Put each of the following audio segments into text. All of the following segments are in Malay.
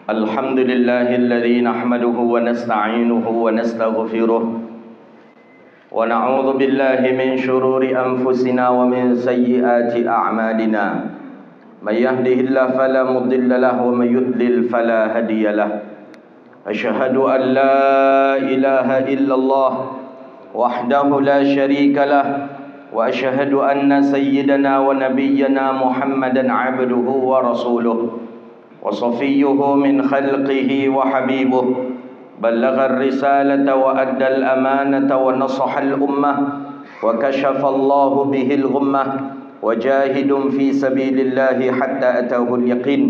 الحمد لله الذي نحمده ونستعينه ونستغفره ونعوذ بالله من شرور أنفسنا ومن سيئات أعمالنا من يهده الله فلا مضل له ومن يضلل فلا هادي له أشهد أن لا إله إلا الله وحده لا شريك له وأشهد أن سيدنا ونبينا محمدا عبده ورسوله وصفيه من خلقه وحبيبه بلغ الرسالة وأدى الأمانة ونصح الأمة وكشف الله به الغمة وجاهد في سبيل الله حتى أتاه اليقين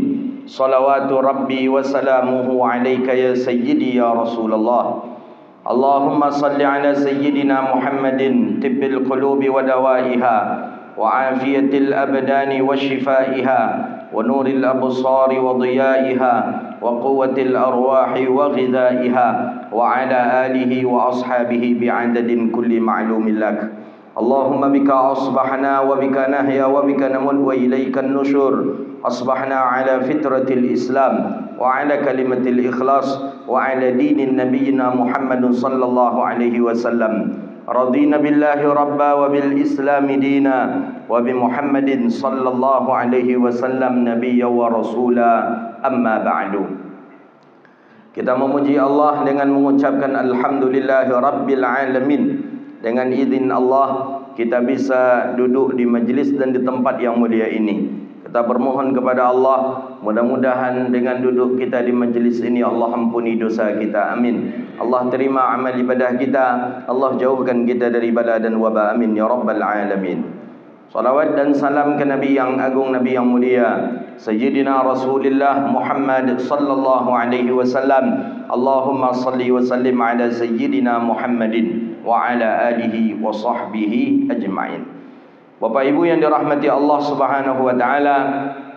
صلوات ربي وسلامه عليك يا سيدي يا رسول الله اللهم صل على سيدنا محمد طب القلوب ودوائها وعافية الأبدان وشفائها ونور الأبصار وضيائها وقوة الأرواح وغذائها وعلى آله وأصحابه بعدد كل معلوم لك اللهم بك أصبحنا وبك نحيا وبك نموت وإليك النشور أصبحنا على فطرة الإسلام وعلى كلمة الإخلاص وعلى دين نبينا محمد صلى الله عليه وسلم رضينا بالله ربا وبالإسلام دينا وبمحمد صلى الله عليه وسلم نبيا ورسولا أما بعد. Kita memuji Allah dengan mengucapkan Alhamdulillahi Rabbil Alamin. Dengan izin Allah kita bisa duduk di majlis dan di tempat yang mulia ini. Kita bermohon kepada Allah, mudah-mudahan dengan duduk kita di majlis ini Allah ampuni dosa kita, amin. Allah terima amal ibadah kita, Allah jauhkan kita dari bala dan wabah, amin ya rabbal alamin. Salawat dan salam ke Nabi yang agung, Nabi yang mulia, Sayyidina Rasulullah Muhammad sallallahu alaihi wasallam. Allahumma salli wa sallim ala Sayyidina Muhammadin wa ala alihi wa sahbihi ajma'in. Bapak Ibu yang dirahmati Allah Subhanahu wa taala,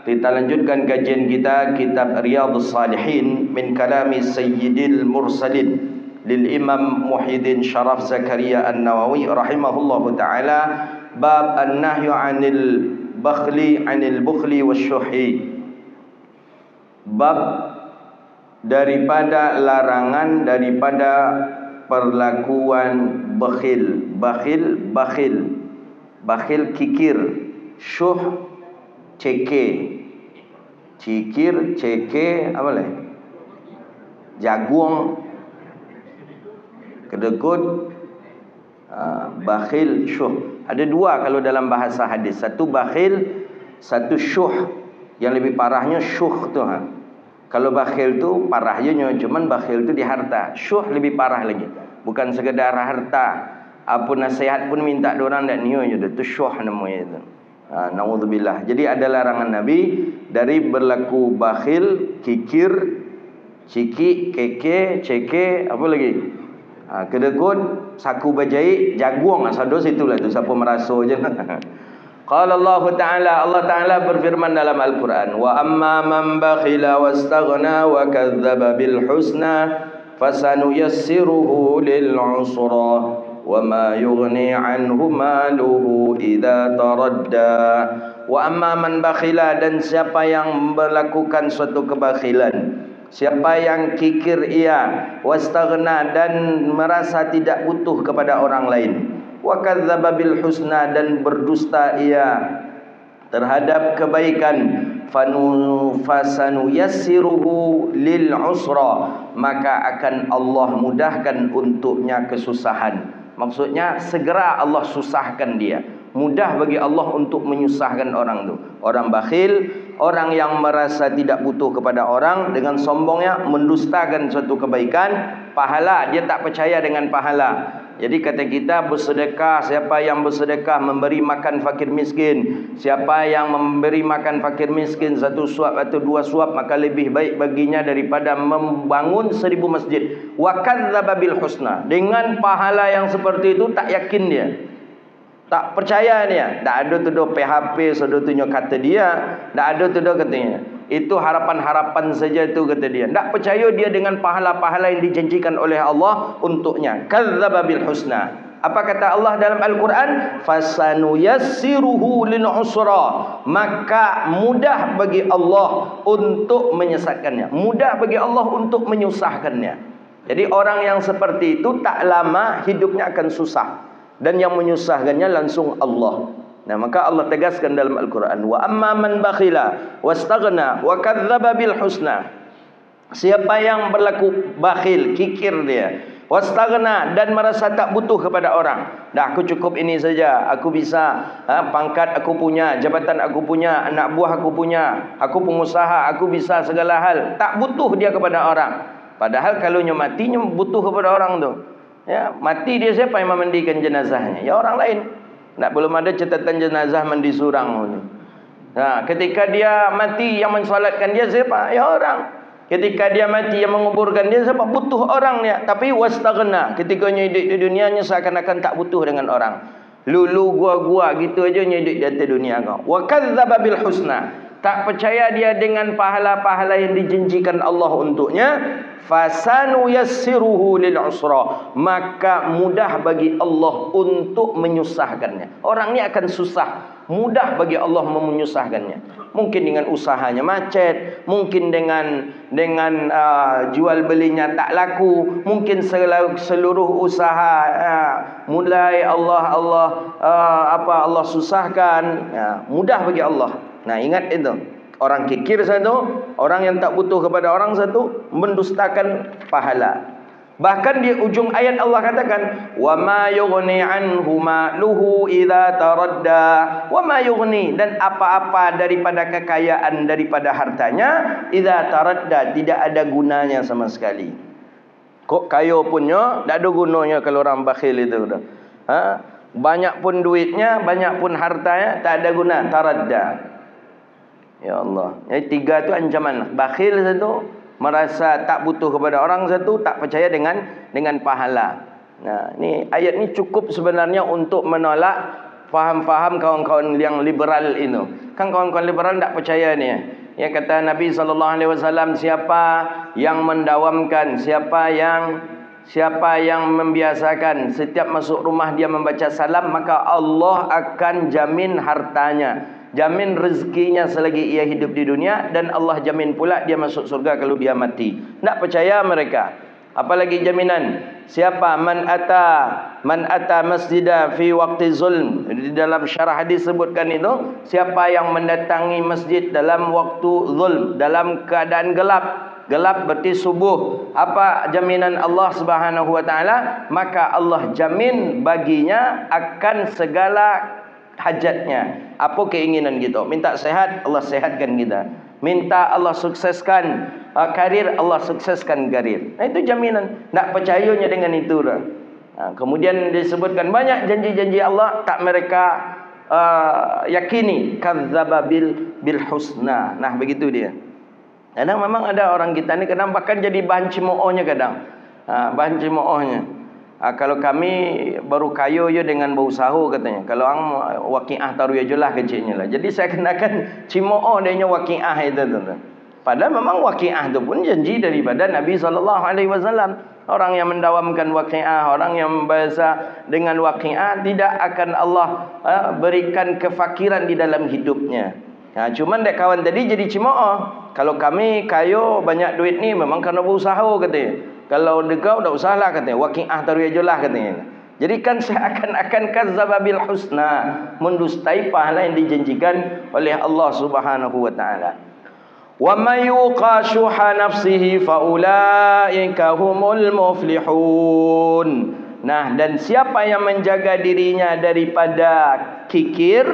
kita lanjutkan kajian kita kitab Riyadhus Shalihin min kalami Sayyidil Mursalin lil Imam Muhyiddin Syaraf Zakaria An-Nawawi rahimahullahu taala, bab an-nahyu 'anil bukhli wasyuhi. Bab daripada larangan daripada perlakuan bakhil kikir, syuh ceke, cikir ceke apa leh, jagung kedekut, bakhil syuh. Ada dua kalau dalam bahasa hadis, satu bakhil, satu syuh. Yang lebih parahnya syuh tu Kalau bakhil tu parahnya, cuman bakhil tu di harta. Syuh lebih parah lagi, bukan sekedar harta, apa nasihat pun minta orang tak niu je, tu syuh namanya tu. Naudzubillah. Jadi ada larangan Nabi dari berlaku bakhil, kikir, ciki, keke, ceke, apa lagi? Kedekut, saku bajai, jagung, asal dos itulah tu, siapa merasa je. Qala Allah Ta'ala berfirman dalam Al-Quran, wa amma man bakhila wastaghna wa kadzdzaba bil husna fasanuyassiruhu lil usra wa ma yughni anhu maluhu idza taradda. Wa amma man bakhila, dan siapa yang melakukan suatu kebakhilan, siapa yang kikir ia, wastaghna, dan merasa tidak butuh kepada orang lain, wa kadzdzaba bil husna, dan berdusta ia terhadap kebaikan, fasanu yassiruhu lil usra, maka akan Allah mudahkan untuknya kesusahan. Maksudnya segera Allah susahkan dia, mudah bagi Allah untuk menyusahkan orang tu. Orang bakhil, orang yang merasa tidak butuh kepada orang, dengan sombongnya mendustakan suatu kebaikan, pahala, dia tak percaya dengan pahala. Jadi kata kita bersedekah, siapa yang bersedekah memberi makan fakir miskin, siapa yang memberi makan fakir miskin satu suap atau dua suap, maka lebih baik baginya daripada membangun 1000 masjid. Wa kadzdzaba bil husna, dengan pahala yang seperti itu tak yakin dia, tak percaya dia, tak ada tu PHP sedotunya kata dia, tak ada tu katanya. Itu harapan-harapan saja tu kata dia. Tak percaya dia dengan pahala-pahala yang dijanjikan oleh Allah untuknya. Kadzdzaba bil husna. Apa kata Allah dalam Al-Quran? Fasanuyassiruhu lil usra. Maka mudah bagi Allah untuk menyesatkannya. Mudah bagi Allah untuk menyusahkannya. Jadi orang yang seperti itu tak lama hidupnya akan susah. Dan yang menyusahkannya langsung Allah. Nah, maka Allah tegaskan dalam Al-Quran, wa amma man bakhila wastaghna wa kadzdzaba bil husna. Siapa yang berlaku bakhil, kikir dia, wastaghna, dan merasa tak butuh kepada orang. Dah, aku cukup ini saja, aku bisa, pangkat aku punya, jabatan aku punya, anak buah aku punya, aku pengusaha, aku bisa segala hal. Tak butuh dia kepada orang. Padahal kalau matinya butuh kepada orang tu. Ya, mati dia, siapa yang memandikan jenazahnya? Ya, orang lain. Tak, belum ada catatan jenazah mandi surang. Nah, ketika dia mati, yang mensolatkan dia siapa? Ya, orang. Ketika dia mati, yang menguburkan dia siapa? Butuh orang dia. Tapi wastaghna, ketika hidup di dunianya seakan-akan tak butuh dengan orang. Lulu gua-gua gitu aja hidup di atas dunia kau. Wa kadzdzaba bil husna, tak percaya dia dengan pahala-pahala yang dijanjikan Allah untuknya. Fasanuyassiruhu lil usra, maka mudah bagi Allah untuk menyusahkannya. Orang ni akan susah, mudah bagi Allah menyusahkannya. Mungkin dengan usahanya macet, mungkin dengan jual belinya tak laku, mungkin seluruh usaha mulai Allah susahkan. Mudah bagi Allah. Nah, ingat itu. Orang kikir satu, orang yang tak butuh kepada orang satu, mendustakan pahala. Bahkan di ujung ayat Allah katakan, wa ma yughni anhu ma'luhu idza taradda, wa ma yughni, dan apa-apa daripada kekayaan, daripada hartanya, idza taradda, tidak ada gunanya sama sekali. Kok kaya punnya, tak ada gunanya kalau orang bakhil itu. Banyak pun duitnya, banyak pun hartanya, tak ada guna, taradda. Ya Allah. Jadi tiga tu ancaman. Bakhil satu, merasa tak butuh kepada orang satu, tak percaya dengan pahala. Nah, ni ayat ni cukup sebenarnya untuk menolak faham-faham kawan-kawan yang liberal itu. Kan kawan-kawan liberal tak percaya ni. Ya, kata Nabi SAW, siapa yang mendawamkan, siapa yang membiasakan setiap masuk rumah dia membaca salam, maka Allah akan jamin hartanya, jamin rezekinya selagi ia hidup di dunia, dan Allah jamin pula dia masuk surga kalau dia mati. Tak percaya mereka. Apalagi jaminan? Siapa man ata masjidah fi waqti zulm. Di dalam syarah hadis sebutkan itu, siapa yang mendatangi masjid dalam waktu zulm, dalam keadaan gelap. Gelap berarti subuh. Apa jaminan Allah Subhanahu wa taala? Maka Allah jamin baginya akan segala hajatnya. Apa keinginan kita? Minta sehat, Allah sehatkan kita. Minta Allah sukseskan karir, Allah sukseskan karir. Nah, itu jaminan. Tak percayanya dengan itu dah. Kemudian disebutkan banyak janji-janji Allah, tak mereka yakini. Kadzdzaba bil husna. Nah, begitu dia. Kadang memang ada orang kita ni kadang bahkan jadi bahan cemoohnya kadang. Bahan cemoohnya. Kalau kami baru kaya je dengan berusaha katanya. Kalau orang waqiah taruh je lah kecilnya lah. Jadi saya kenakan cimooh dia waqiah itu. Padahal memang waqiah itu pun janji daripada Nabi SAW. Orang yang mendawamkan waqiah, orang yang membaca dengan waqiah, tidak akan Allah berikan kefakiran di dalam hidupnya. Cuman dek kawan tadi jadi cimooh. Kalau kami kaya banyak duit ni memang kerana berusaha katanya. Kalau dekau tak usahlah katanya. Waqiah taruh je lah katanya. Jadi kan seakan-akan kadzdzaba bil husna, mendustai pahala yang dijanjikan oleh Allah Subhanahu wa taala. Wa may yuqa shuha nafsihi fa ulaika humul muflihun. Nah, dan siapa yang menjaga dirinya daripada kikir,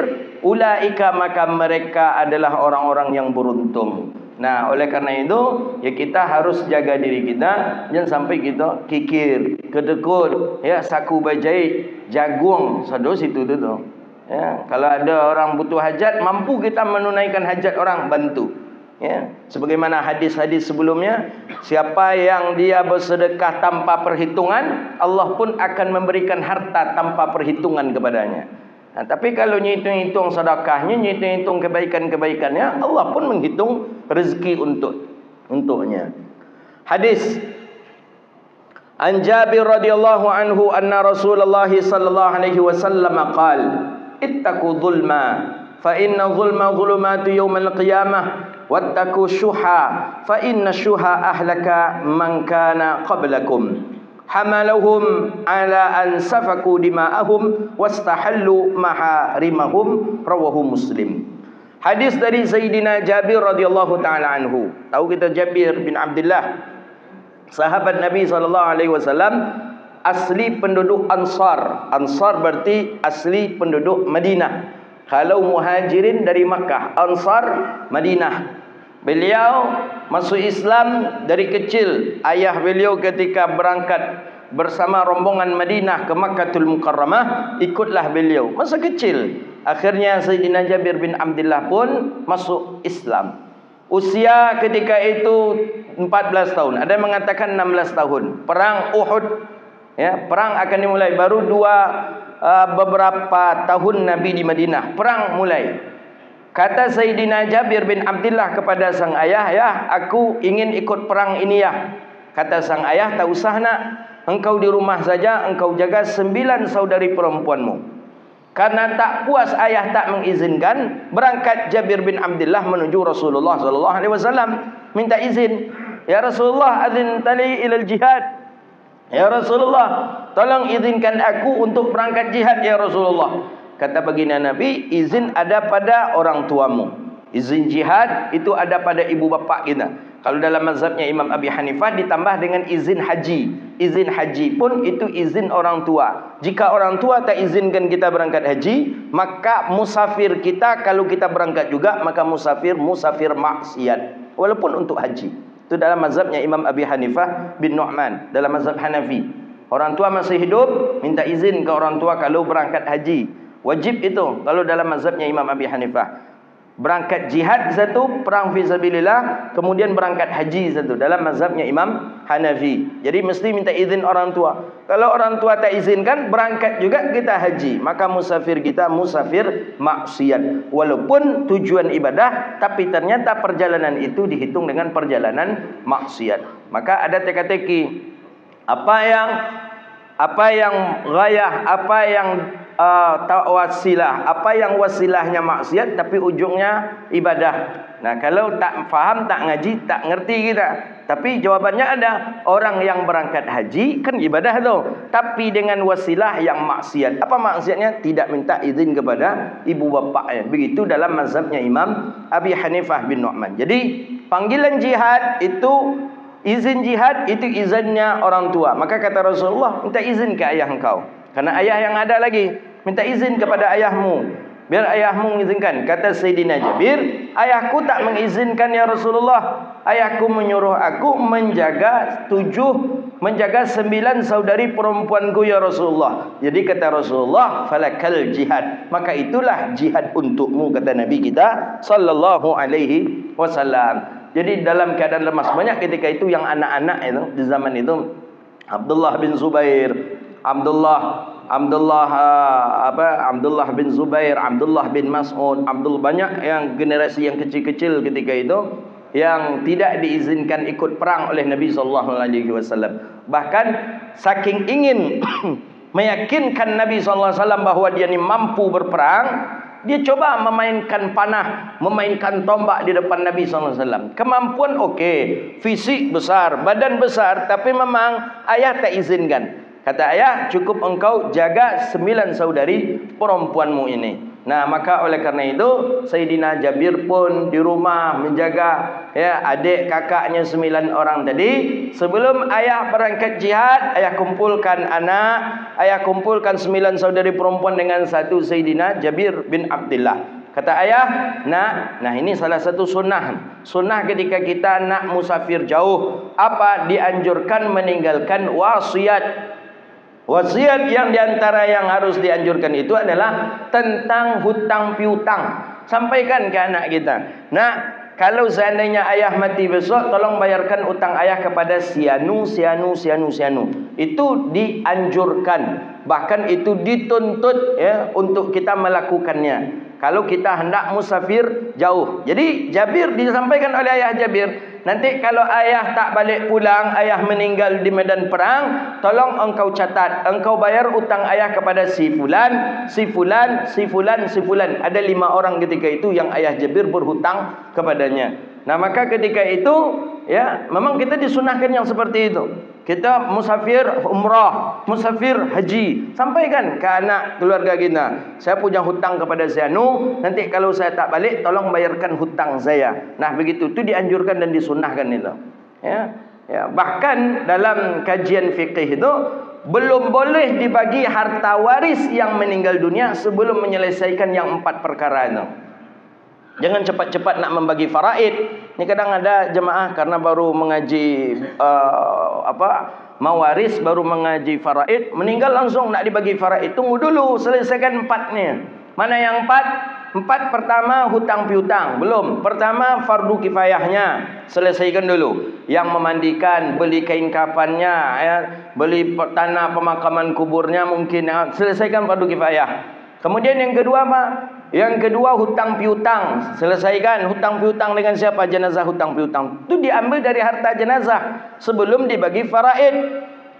ulaika, maka mereka adalah orang-orang yang beruntung. Nah, oleh karena itu, ya kita harus jaga diri kita, jangan sampai kita kikir, kedekut, ya saku bajai, jagung, sado situ tu. Ya, kalau ada orang butuh hajat, mampu kita menunaikan hajat orang, bantu. Ya, sebagaimana hadis-hadis sebelumnya, siapa yang dia bersedekah tanpa perhitungan, Allah pun akan memberikan harta tanpa perhitungan kepadanya. Tapi kalau nyitung-hitung sedekahnya, nyitung-hitung kebaikan-kebaikannya, Allah pun menghitung rezeki untuknya. Hadis An Jabir radhiyallahu anhu anna Rasulullah sallallahu alaihi wasallam qala ittaqu dhulma fa inna dhulma dhulumatu yaumal qiyamah wattaqu syuha fa inna syuha ahlaka man kana qablakum hamalahum ala an safaku dima'ahum wastahallu maharimahum. Rawahu Muslim. Hadis dari Sayyidina Jabir radhiyallahu taala anhu. Tahu kita Jabir bin Abdullah, sahabat Nabi SAW, asli penduduk Ansar. Ansar berarti asli penduduk Madinah. Kalau Muhajirin dari Makkah, Ansar Madinah. Beliau masuk Islam dari kecil. Ayah beliau ketika berangkat bersama rombongan Madinah ke Makkatul Mukarramah, ikutlah beliau masa kecil. Akhirnya Sayyidina Jabir bin Abdullah pun masuk Islam. Usia ketika itu 14 tahun. Ada yang mengatakan 16 tahun. Perang Uhud, ya, perang akan dimulai. Baru beberapa tahun Nabi di Madinah, perang mulai. Kata Sayyidina Jabir bin Abdullah kepada sang ayah, "Ya, aku ingin ikut perang ini ya." Kata sang ayah, "Tak usah nak. Engkau di rumah saja, engkau jaga 9 saudari perempuanmu." Karena tak puas ayah tak mengizinkan, berangkat Jabir bin Abdullah menuju Rasulullah SAW, minta izin. "Ya Rasulullah, azin tali ilal jihad." "Ya Rasulullah, tolong izinkan aku untuk berangkat jihad ya Rasulullah." Kata baginda Nabi, izin ada pada orang tuamu. Izin jihad itu ada pada ibu bapa kita. Kalau dalam mazhabnya Imam Abi Hanifah ditambah dengan izin haji. Izin haji pun itu izin orang tua. Jika orang tua tak izinkan kita berangkat haji, maka musafir kita, kalau kita berangkat juga, maka musafir maksiat, walaupun untuk haji. Itu dalam mazhabnya Imam Abi Hanifah bin Nu'man. Dalam mazhab Hanafi, orang tua masih hidup, minta izin ke orang tua kalau berangkat haji. Wajib itu kalau dalam mazhabnya Imam Abi Hanifah. Berangkat jihad satu, perang fisabilillah, kemudian berangkat haji satu, dalam mazhabnya Imam Hanafi. Jadi mesti minta izin orang tua. Kalau orang tua tak izinkan, berangkat juga kita haji, maka musafir kita musafir maksiat. Walaupun tujuan ibadah, tapi ternyata perjalanan itu dihitung dengan perjalanan maksiat. Maka ada teka-teki. Apa yang ghayah, apa yang wasilah, apa yang wasilahnya maksiat tapi ujungnya ibadah. Nah, kalau tak faham, tak ngaji, tak ngerti kita. Tapi jawabannya ada. Orang yang berangkat haji kan ibadah tu, tapi dengan wasilah yang maksiat. Apa maksiatnya? Tidak minta izin kepada ibu bapaknya. Begitu dalam mazhabnya Imam Abi Hanifah bin Nu'man. Jadi panggilan jihad itu, izin jihad itu izinnya orang tua. Maka kata Rasulullah, minta izin ke ayah engkau. Karena ayah yang ada lagi, minta izin kepada ayahmu, biar ayahmu mengizinkan. Kata Sayyidina Jabir, ayahku tak mengizinkan ya Rasulullah. Ayahku menyuruh aku menjaga 9 saudari perempuanku ya Rasulullah. Jadi kata Rasulullah, falakal jihad, maka itulah jihad untukmu, kata Nabi kita sallallahu alaihi wasallam. Jadi dalam keadaan lemas, banyak ketika itu yang anak-anak itu di zaman itu, Abdullah bin Zubair, Abdullah bin Zubair, Abdullah bin Mas'ud, banyak yang generasi yang kecil-kecil ketika itu yang tidak diizinkan ikut perang oleh Nabi SAW. Bahkan saking ingin meyakinkan Nabi SAW bahawa dia ni mampu berperang, dia coba memainkan panah, memainkan tombak di depan Nabi SAW. Kemampuan okey, fisik besar, badan besar, tapi memang ayah tak izinkan. Kata ayah, cukup engkau jaga 9 saudari perempuanmu ini. Nah, maka oleh kerana itu Sayyidina Jabir pun di rumah menjaga adik kakaknya 9 orang tadi. Sebelum ayah berangkat jihad, ayah kumpulkan anak, ayah kumpulkan 9 saudari perempuan dengan satu Sayyidina Jabir bin Abdullah. Kata ayah, nah ini salah satu sunnah. Sunnah ketika kita nak musafir jauh, apa? Dianjurkan meninggalkan wasiat. Wasiat yang diantara yang harus dianjurkan itu adalah tentang hutang piutang. Sampaikan ke anak kita, nak, kalau seandainya ayah mati besok, tolong bayarkan utang ayah kepada sianu. Itu dianjurkan, bahkan itu dituntut ya untuk kita melakukannya. kalau kita hendak musafir jauh. Jadi Jabir disampaikan oleh ayah Jabir, nanti kalau ayah tak balik pulang, ayah meninggal di medan perang, tolong engkau catat, engkau bayar utang ayah kepada si fulan, si fulan, si fulan, si fulan. Ada 5 orang ketika itu yang ayah Jabir berhutang kepadanya. Nah, maka ketika itu ya, memang kita disunahkan yang seperti itu. Kita musafir umrah, musafir haji, sampaikan ke anak keluarga kita, saya punya hutang kepada Zanu, nanti kalau saya tak balik tolong bayarkan hutang saya. Nah, begitu, itu dianjurkan dan disunahkan itu. Ya, ya, bahkan dalam kajian fikih itu belum boleh dibagi harta waris yang meninggal dunia sebelum menyelesaikan yang 4 perkara itu. Jangan cepat-cepat nak membagi faraid. Ini kadang ada jemaah karena baru mengaji mawaris, baru mengaji faraid, meninggal langsung nak dibagi faraid. Tunggu dulu, selesaikan 4-nya. Mana yang 4? 4 pertama hutang piutang, belum. Pertama fardu kifayahnya, selesaikan dulu. Yang memandikan, beli kain kafannya, ya, beli tanah pemakaman kuburnya mungkin, ya, selesaikan fardu kifayah. Kemudian yang kedua apa? Yang kedua hutang piutang, selesaikan hutang piutang dengan siapa? Jenazah hutang piutang. Itu diambil dari harta jenazah sebelum dibagi faraid.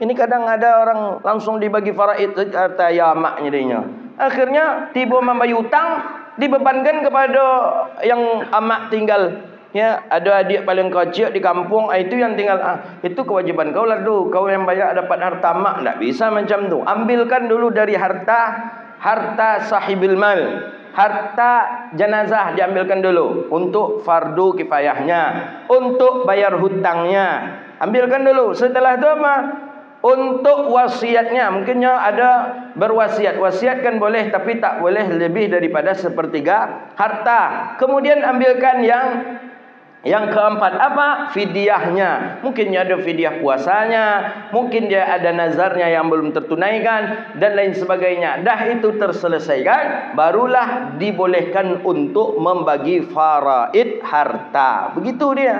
Ini kadang ada orang langsung dibagi faraid harta yamak jadinya. Akhirnya tiba membayar hutang dibebankan kepada yang amak tinggal. Ya, ada adik paling kecil di kampung, itu yang tinggal. Itu kewajiban kau lah tu. Kau yang bayar dapat harta mak, tak bisa macam tu. Ambilkan dulu dari harta sahibil mal. Harta jenazah diambilkan dulu untuk fardu kifayahnya, untuk bayar hutangnya, ambilkan dulu. Setelah itu apa? Untuk wasiatnya, mungkinnya ada berwasiat. Wasiat kan boleh, tapi tak boleh lebih daripada 1/3 harta. Kemudian ambilkan yang keempat apa? Fidyahnya. Mungkinnya ada fidyah puasanya, mungkin dia ada nazarnya yang belum tertunaikan dan lain sebagainya. Dah itu terselesaikan, barulah dibolehkan untuk membagi faraid harta. Begitu dia.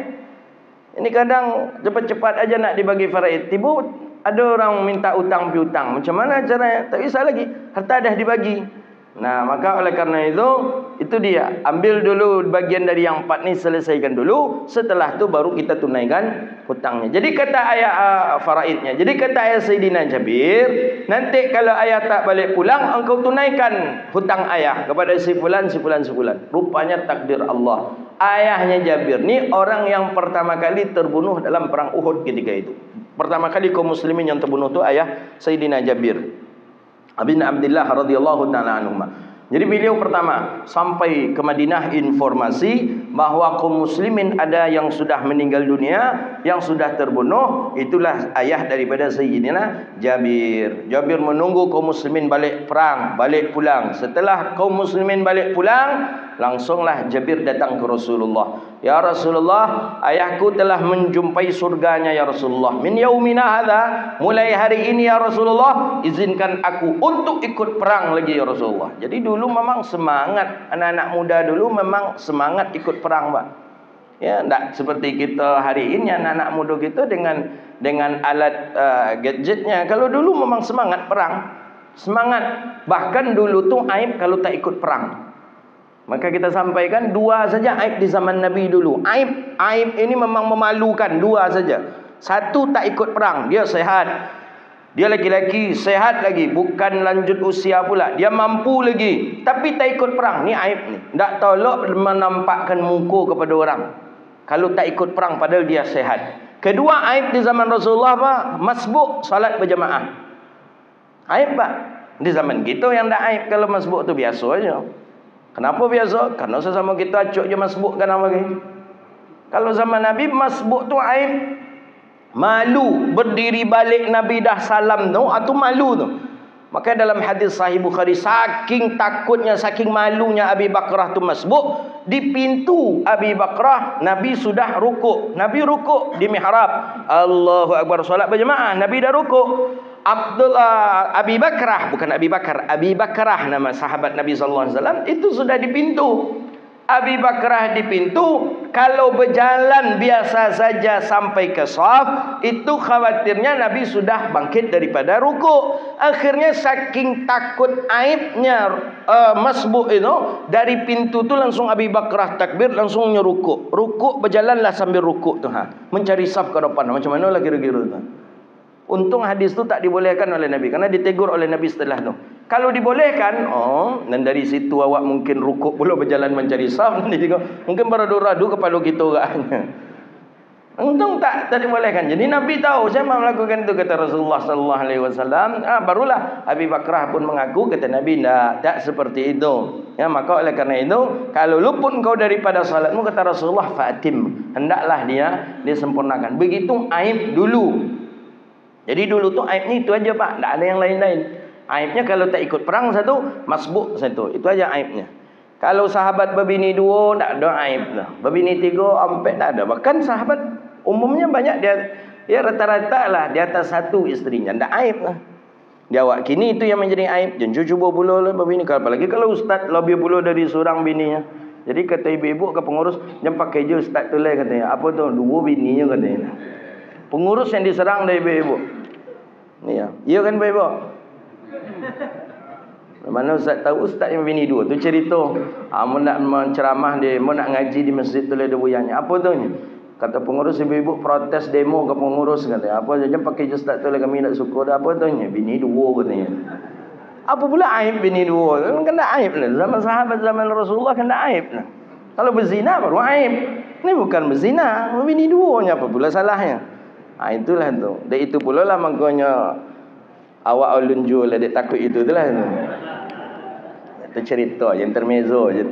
Ini kadang cepat-cepat aja nak dibagi faraid. Tiba ada orang minta utang piutang. Macam mana caranya? Tak bisa lagi. Harta dah dibagi. Nah, maka oleh karena itu dia. Ambil dulu bagian dari yang 4 ni, selesaikan dulu. Setelah itu baru kita tunaikan hutangnya. Jadi kata ayah faraidnya. Jadi kata ayah Sayyidina Jabir, nanti kalau ayah tak balik pulang, engkau tunaikan hutang ayah kepada si fulan, si fulan, si fulan. Rupanya takdir Allah. Ayahnya Jabir ni orang yang pertama kali terbunuh dalam perang Uhud ketika itu. Pertama kali kaum muslimin yang terbunuh tu ayah Sayyidina Jabir bin Abdullah radhiyallahu taala anhuma. Jadi beliau pertama sampai ke Madinah informasi bahawa kaum muslimin ada yang sudah meninggal dunia, yang sudah terbunuh. Itulah ayah daripada Sayyidina Jabir. Jabir menunggu kaum muslimin balik perang, balik pulang. Setelah kaum muslimin balik pulang, langsunglah Jabir datang ke Rasulullah. Ya Rasulullah, ayahku telah menjumpai surganya ya Rasulullah. Min yaumina hadza, mulai hari ini ya Rasulullah, izinkan aku untuk ikut perang lagi ya Rasulullah. Jadi dulu memang semangat, anak-anak muda dulu memang semangat ikut perang, Pak. Ya, tak seperti kita hari ini anak-anak muda kita dengan alat gadgetnya. Kalau dulu memang semangat perang, semangat. Bahkan dulu tu aib kalau tak ikut perang. Maka kita sampaikan 2 saja aib di zaman Nabi dulu. Aib ini memang memalukan, 2 saja. 1, tak ikut perang, dia sehat. Dia laki-laki, sehat lagi, bukan lanjut usia pula. Dia mampu lagi, tapi tak ikut perang. Ni aib ni. Tak tolak menampakkan muka kepada orang. Kalau tak ikut perang padahal dia sehat. Kedua aib di zaman Rasulullah apa? Masbuk salat berjamaah. Aib, Pak. Di zaman kita yang tak aib kalau masbuk tu biasa aja. Kenapa biasa? Karena sesama kita acuk je masbuk kan lagi. Kalau zaman Nabi masbuk tu aib. Malu berdiri balik Nabi dah salam tu, atau malu tu. Maka dalam hadis sahih Bukhari, saking takutnya, saking malunya Abi Bakrah tu masbuk, di pintu Abi Bakrah Nabi sudah rukuk. Nabi rukuk di mihrab. Allahu Akbar, solat berjemaah, Nabi dah rukuk. Abi Bakrah, bukan Abi Bakar, Abi Bakrah nama sahabat Nabi sallallahu alaihi wasallam, itu sudah di pintu. Abi Bakrah di pintu. Kalau berjalan biasa saja sampai ke shaf, itu khawatirnya Nabi sudah bangkit daripada rukuk. Akhirnya saking takut aibnya masbuk itu, dari pintu tu langsung Abi Bakrah takbir, langsung nyerukuk. Rukuk berjalanlah sambil rukuk tu, mencari shaf ke depan. Macam mana lah kira-kira tu. Untung hadis tu tak dibolehkan oleh Nabi, karena ditegur oleh Nabi setelah tu. Kalau dibolehkan, dan dari situ awak mungkin rukuk pula berjalan mencari shaf, mungkin beradu-radu kepala kita orangnya. Untung tak dibolehkan. Jadi Nabi tahu saya mau melakukan itu, kata Rasulullah sallallahu alaihi wasallam. Barulah Abi Bakrah pun mengaku, kata Nabi, tak seperti itu. Ya, maka oleh kerana itu, kalau luput kau daripada salatmu, kata Rasulullah, fatim, hendaklah dia sempurnakan. Begitu aib dulu. Jadi dulu tu aibnya itu aja Pak, tak ada yang lain-lain. Aibnya kalau tak ikut perang satu, masbuk satu, itu aja aibnya. Kalau sahabat berbini 2, tak ada aib dah. Berbini 3, 4, tak ada. Bahkan sahabat umumnya banyak dia rata-rata lah di atas 1 isterinya, tak aib lah. Dia awak kini itu yang menjadi aib. Jangan cuba pula lah berbini. Apalagi kalau ustaz lebih pula dari seorang bininya. Jadi kata ibu-ibu ke pengurus, jangan pakai je ustaz tu lah, katanya. Apa tu? 2 bininya katanya. Pengurus yang diserang dari ibu-ibu. Ya, iya kan ibu-ibu? Mana ustaz tahu ustaz yang bini 2 tu cerita. Mau nak menceramah dia, mau nak ngaji di masjid tu lah dia buyanya. Apa tu ni? Kata pengurus, ibu-ibu protes demo ke pengurus, kata. Apa saja pakai ustaz tu lah, kami nak syukur dah. Apa tu ni? Bini 2 katanya. Apa pula aib bini 2? Kan tak aib lah. Zaman sahabat, zaman Rasulullah kan tak aib lah. Kalau berzina baru aib. Ini bukan berzina, bini 2-nya apa pula salahnya? Itulah tu. Dan itu pula lah makanya awak ulun jual dia takut itu tu lah. Itu cerita yang intermezzo je.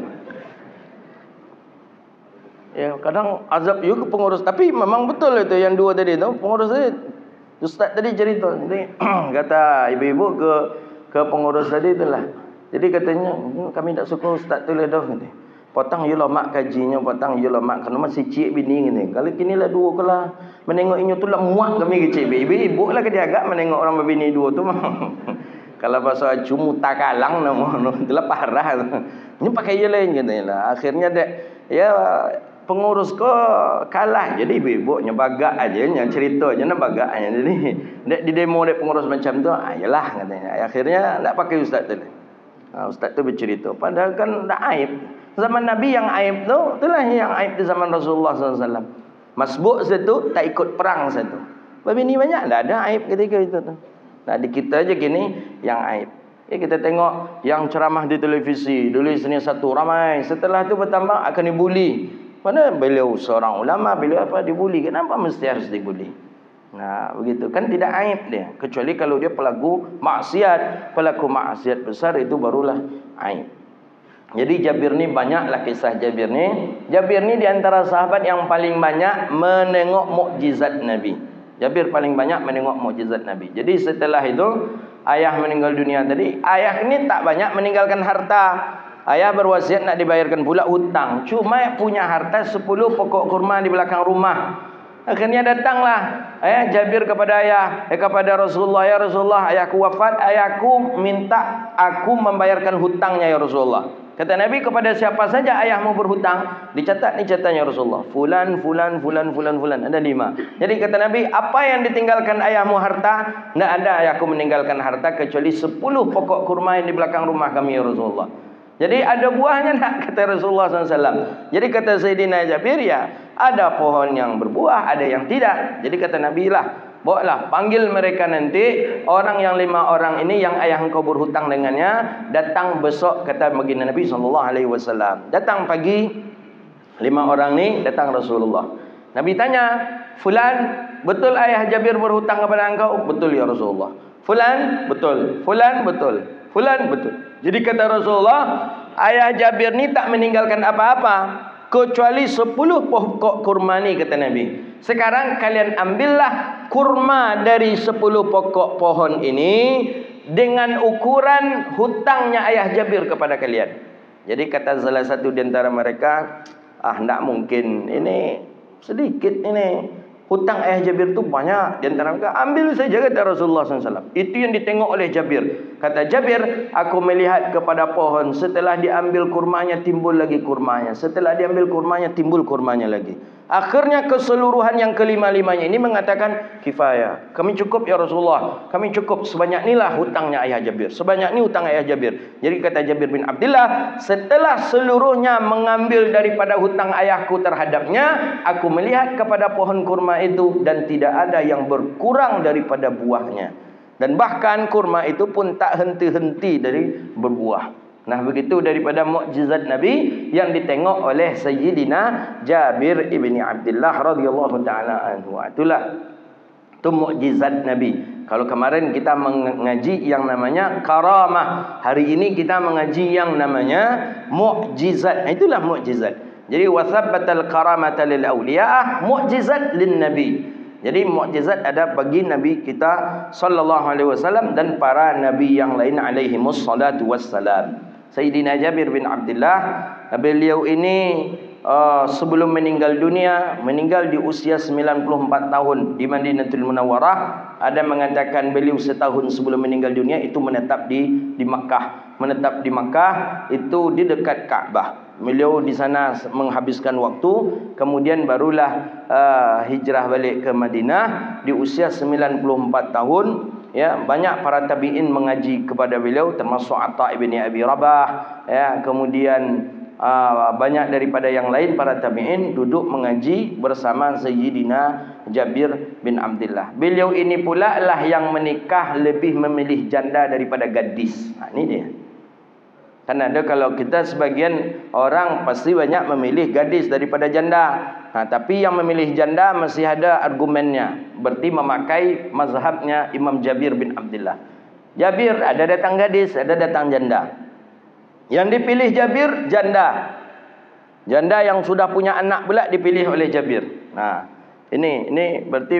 Ya, kadang azab juga pengurus, tapi memang betul itu yang 2 tadi tu. Pengurus tadi, ustaz tadi cerita. Jadi kata ibu-ibu ke pengurus tadi itulah. Jadi katanya, kami tak suka ustaz tu lah dah. Potang you mak kajinya, potang you mak kerana masih cik bini ni. Kalau kini lah 2 kelah menengok inyo tu lah muak kami kecik ibu lah ke dia agak menengok orang berbini 2 tu. Kalau bahasa cumu takalang nama tu lah parah. Ini pakai je lain katanya. Akhirnya ya pengurus ko kalah. Jadi ibu-ibu nya bagak aja, nya cerita aja nak bagaknya. Jadi di demo dek pengurus macam tu, yalah katanya. Akhirnya tak pakai ustaz tu. Ustaz tu bercerita, padahal kan tak aib. Zaman Nabi yang aib tu, itulah yang aib di zaman Rasulullah SAW. Masbuk satu, tak ikut perang satu. Berbini banyak, tak ada aib ketika itu tu. Nah, di kita aja gini yang aib. Kita tengok yang ceramah di televisi, dulu isinya 1 ramai, setelah itu bertambah akan dibuli. Mana beliau seorang ulama, beliau apa dibuli? Kenapa mesti harus dibuli? Nah, begitu kan tidak aib dia, kecuali kalau dia pelaku maksiat besar, itu barulah aib. Jadi Jabir ni banyaklah kisah Jabir ni. Jabir ni di antara sahabat yang paling banyak menengok mukjizat Nabi. Jabir paling banyak menengok mukjizat Nabi. Jadi setelah itu ayah meninggal dunia tadi, ayah ini tak banyak meninggalkan harta. Ayah berwasiat nak dibayarkan pula hutang. Cuma punya harta 10 pokok kurma di belakang rumah. Akhirnya datanglah Jabir kepada kepada Rasulullah, ya Rasulullah, ayahku wafat, ayahku minta aku membayarkan hutangnya ya Rasulullah. Kata Nabi, kepada siapa saja ayahmu berhutang, dicatat ni catatnya Rasulullah. Fulan. Ada 5. Jadi kata Nabi, apa yang ditinggalkan ayahmu harta? Tidak ada ayahku meninggalkan harta kecuali 10 pokok kurma yang di belakang rumah kami ya Rasulullah. Jadi ada buahnya tak? Kata Rasulullah SAW. Jadi kata Sayyidina Jabir, ya ada pohon yang berbuah, ada yang tidak. Jadi kata Nabi lah, bawalah, panggil mereka nanti, orang yang 5 orang ini yang ayah engkau berhutang dengannya, datang besok, kata baginda Nabi SAW. Datang pagi, 5 orang ni datang Rasulullah. Nabi tanya, fulan, betul ayah Jabir berhutang kepada engkau? Betul ya Rasulullah. Fulan, betul. Fulan, betul. Fulan, betul. Jadi kata Rasulullah, ayah Jabir ni tak meninggalkan apa-apa kecuali 10 pokok kurma ni, kata Nabi. Sekarang kalian ambillah kurma dari 10 pokok pohon ini dengan ukuran hutangnya ayah Jabir kepada kalian. Jadi kata salah satu di antara mereka, tak mungkin, ini sedikit ini. Hutang ayah Jabir tu banyak. Di antara mereka, ambil saja kata Rasulullah SAW. Itu yang ditengok oleh Jabir. Kata Jabir, aku melihat kepada pohon. Setelah diambil kurmanya, timbul lagi kurmanya. Setelah diambil kurmanya, timbul kurmanya lagi. Akhirnya keseluruhan yang kelima-limanya ini mengatakan, kifayah. Kami cukup ya Rasulullah. Kami cukup. Sebanyak inilah hutangnya ayah Jabir. Sebanyak ini hutang ayah Jabir. Jadi kata Jabir bin Abdullah, setelah seluruhnya mengambil daripada hutang ayahku terhadapnya, aku melihat kepada pohon kurma itu dan tidak ada yang berkurang daripada buahnya. Dan bahkan kurma itu pun tak henti-henti dari berbuah. Nah, begitu daripada mukjizat Nabi yang ditengok oleh Sayyidina Jabir ibni Abdullah radhiyallahu taala anhu. Itulah itu mukjizat Nabi. Kalau kemarin kita mengaji yang namanya karamah, hari ini kita mengaji yang namanya mukjizat. Itulah mukjizat. Jadi wasabbatal karamata lil awliya, mukjizat lin nabi. Jadi mukjizat ada bagi Nabi kita sallallahu alaihi wasallam dan para nabi yang lain alaihi wassalatu wassalam. Sayyidina Jabir bin Abdullah, beliau ini sebelum meninggal dunia, meninggal di usia 94 tahun di Madinatul Munawwarah. Ada mengatakan beliau setahun sebelum meninggal dunia itu menetap di Makkah. Menetap di Makkah itu di dekat Ka'bah. Beliau di sana menghabiskan waktu, kemudian barulah hijrah balik ke Madinah di usia 94 tahun. Ya, banyak para tabi'in mengaji kepada beliau, termasuk Atha ibni Abi Rabah, ya, kemudian banyak daripada yang lain para tabi'in duduk mengaji bersama Sayyidina Jabir bin Abdullah. Beliau ini pula lah yang menikah lebih memilih janda daripada gadis. Ini dia. Kan ada kalau kita sebagian orang pasti banyak memilih gadis daripada janda. Tapi yang memilih janda masih ada argumennya. Berarti memakai mazhabnya Imam Jabir bin Abdullah. Jabir ada datang gadis, ada datang janda. Yang dipilih Jabir janda. Janda yang sudah punya anak pula dipilih oleh Jabir. Nah, ini berarti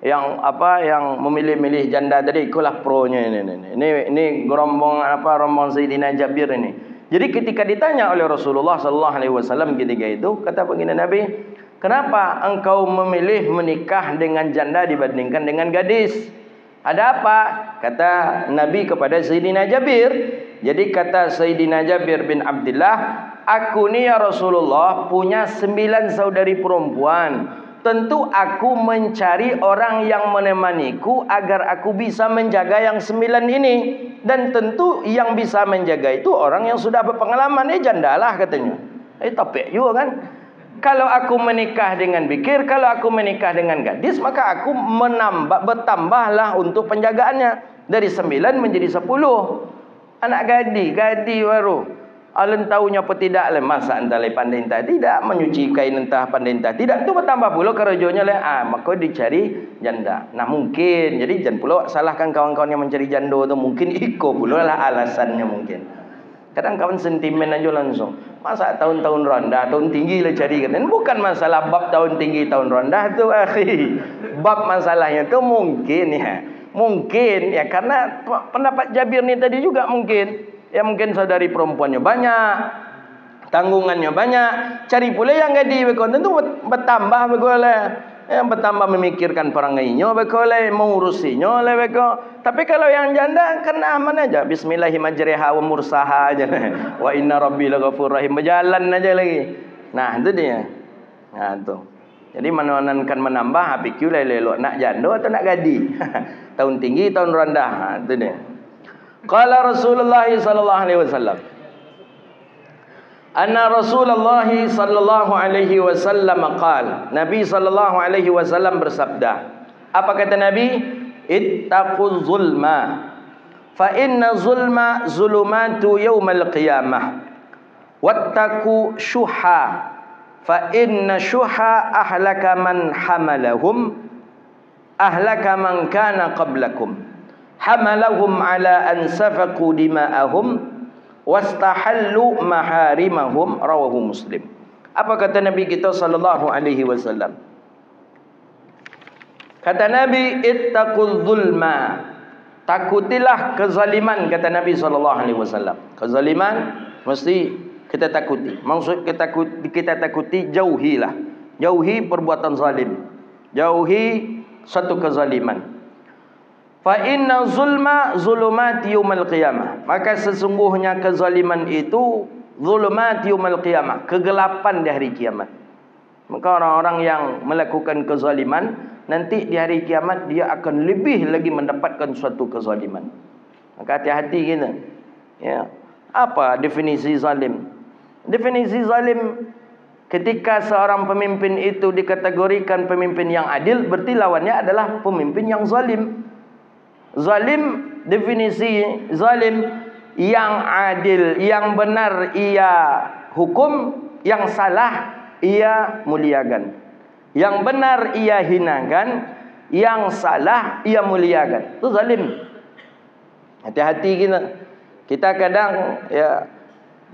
yang memilih-milih janda tadi ikulah pronya ini rombongan Sayyidina Jabir ini. Jadi ketika ditanya oleh Rasulullah sallallahu alaihi wasallam ketika itu, kata baginda Nabi, "Kenapa engkau memilih menikah dengan janda dibandingkan dengan gadis? Ada apa?" Kata Nabi kepada Sayyidina Jabir. Jadi kata Sayyidina Jabir bin Abdullah, "Aku ni ya Rasulullah punya 9 saudari perempuan. Tentu aku mencari orang yang menemaniku agar aku bisa menjaga yang 9 ini. Dan tentu yang bisa menjaga itu orang yang sudah berpengalaman." Jandalah katanya. Topik juga kan. Kalau aku menikah dengan bikir, kalau aku menikah dengan gadis, maka aku bertambahlah untuk penjagaannya. Dari 9 menjadi 10. Anak gadi baru. Alen tahunya apa tidak le, masa entah le pandai entah tidak, menyuci kain entah pandai entah tidak, tu bertambah pula kerjanya le, maka dicari janda. Nah mungkin, jadi jangan pula salahkan kawan-kawan yang mencari janda tu, mungkin iko pula lah alasannya mungkin. Kadang kawan sentimen aja langsung. Masa tahun-tahun rendah, tahun tinggi lah cari katanya. Bukan masalah bab tahun tinggi, tahun rendah tu akhi. Bab masalahnya tu mungkin ya karena pendapat Jabir ni tadi juga mungkin. Ya mungkin saudari perempuannya banyak, tanggungannya banyak, cari pula yang gadi bekon tentu bertambah bekoleh. Yang bertambah memikirkan perangainya bekoleh, mengurusinya oleh beko. Tapi kalau yang janda kena aman aja. Bismillahirrahmanirrahim wa mursaha aja. Wa inna rabbi laghafur rahim, berjalan aja lagi. Nah, itu dia. Nah, tu. Jadi menanamkan menambah PQ lelok nak janda atau nak gadi. Tahun tinggi, tahun rendah. Nah, itu dia. Qala Rasulullah sallallahu alaihi wasallam. Anna Rasulullah sallallahu alaihi wasallam qala. Nabi sallallahu alaihi wasallam bersabda. Apa kata Nabi? Ittaquz zulma. Fa inna zulma zulumatu yaumal qiyamah. Wattaqu syuha. Fa inna syuha ahlaka man hamalahum. Ahlaka man kana qablakum. Hamalahum ala an safaku dima'ahum wastahallu maharimahum, rawahu Muslim. Apa kata Nabi kita sallallahu alaihi wasallam? Kata Nabi, ittaqul zulma. Takutilah kezaliman, kata Nabi sallallahu alaihi wasallam. Kezaliman mesti kita takuti. Maksud kita takuti jauhilah. Jauhi perbuatan zalim. Jauhi satu kezaliman. Fa inna zulma zulumat yaumil qiyamah. Maka sesungguhnya kezaliman itu zulumat yaumil qiyamah, kegelapan di hari kiamat. Maka orang-orang yang melakukan kezaliman, nanti di hari kiamat dia akan lebih lagi mendapatkan suatu kezaliman. Maka hati-hati kita. Ya. Apa definisi zalim? Definisi zalim, ketika seorang pemimpin itu dikategorikan pemimpin yang adil, berarti lawannya adalah pemimpin yang zalim. Zalim, definisi zalim, yang adil, yang benar ia hukum, yang salah ia muliakan. Yang benar ia hinakan, yang salah ia muliakan. Itu zalim. Hati-hati kita. Kita kadang ya,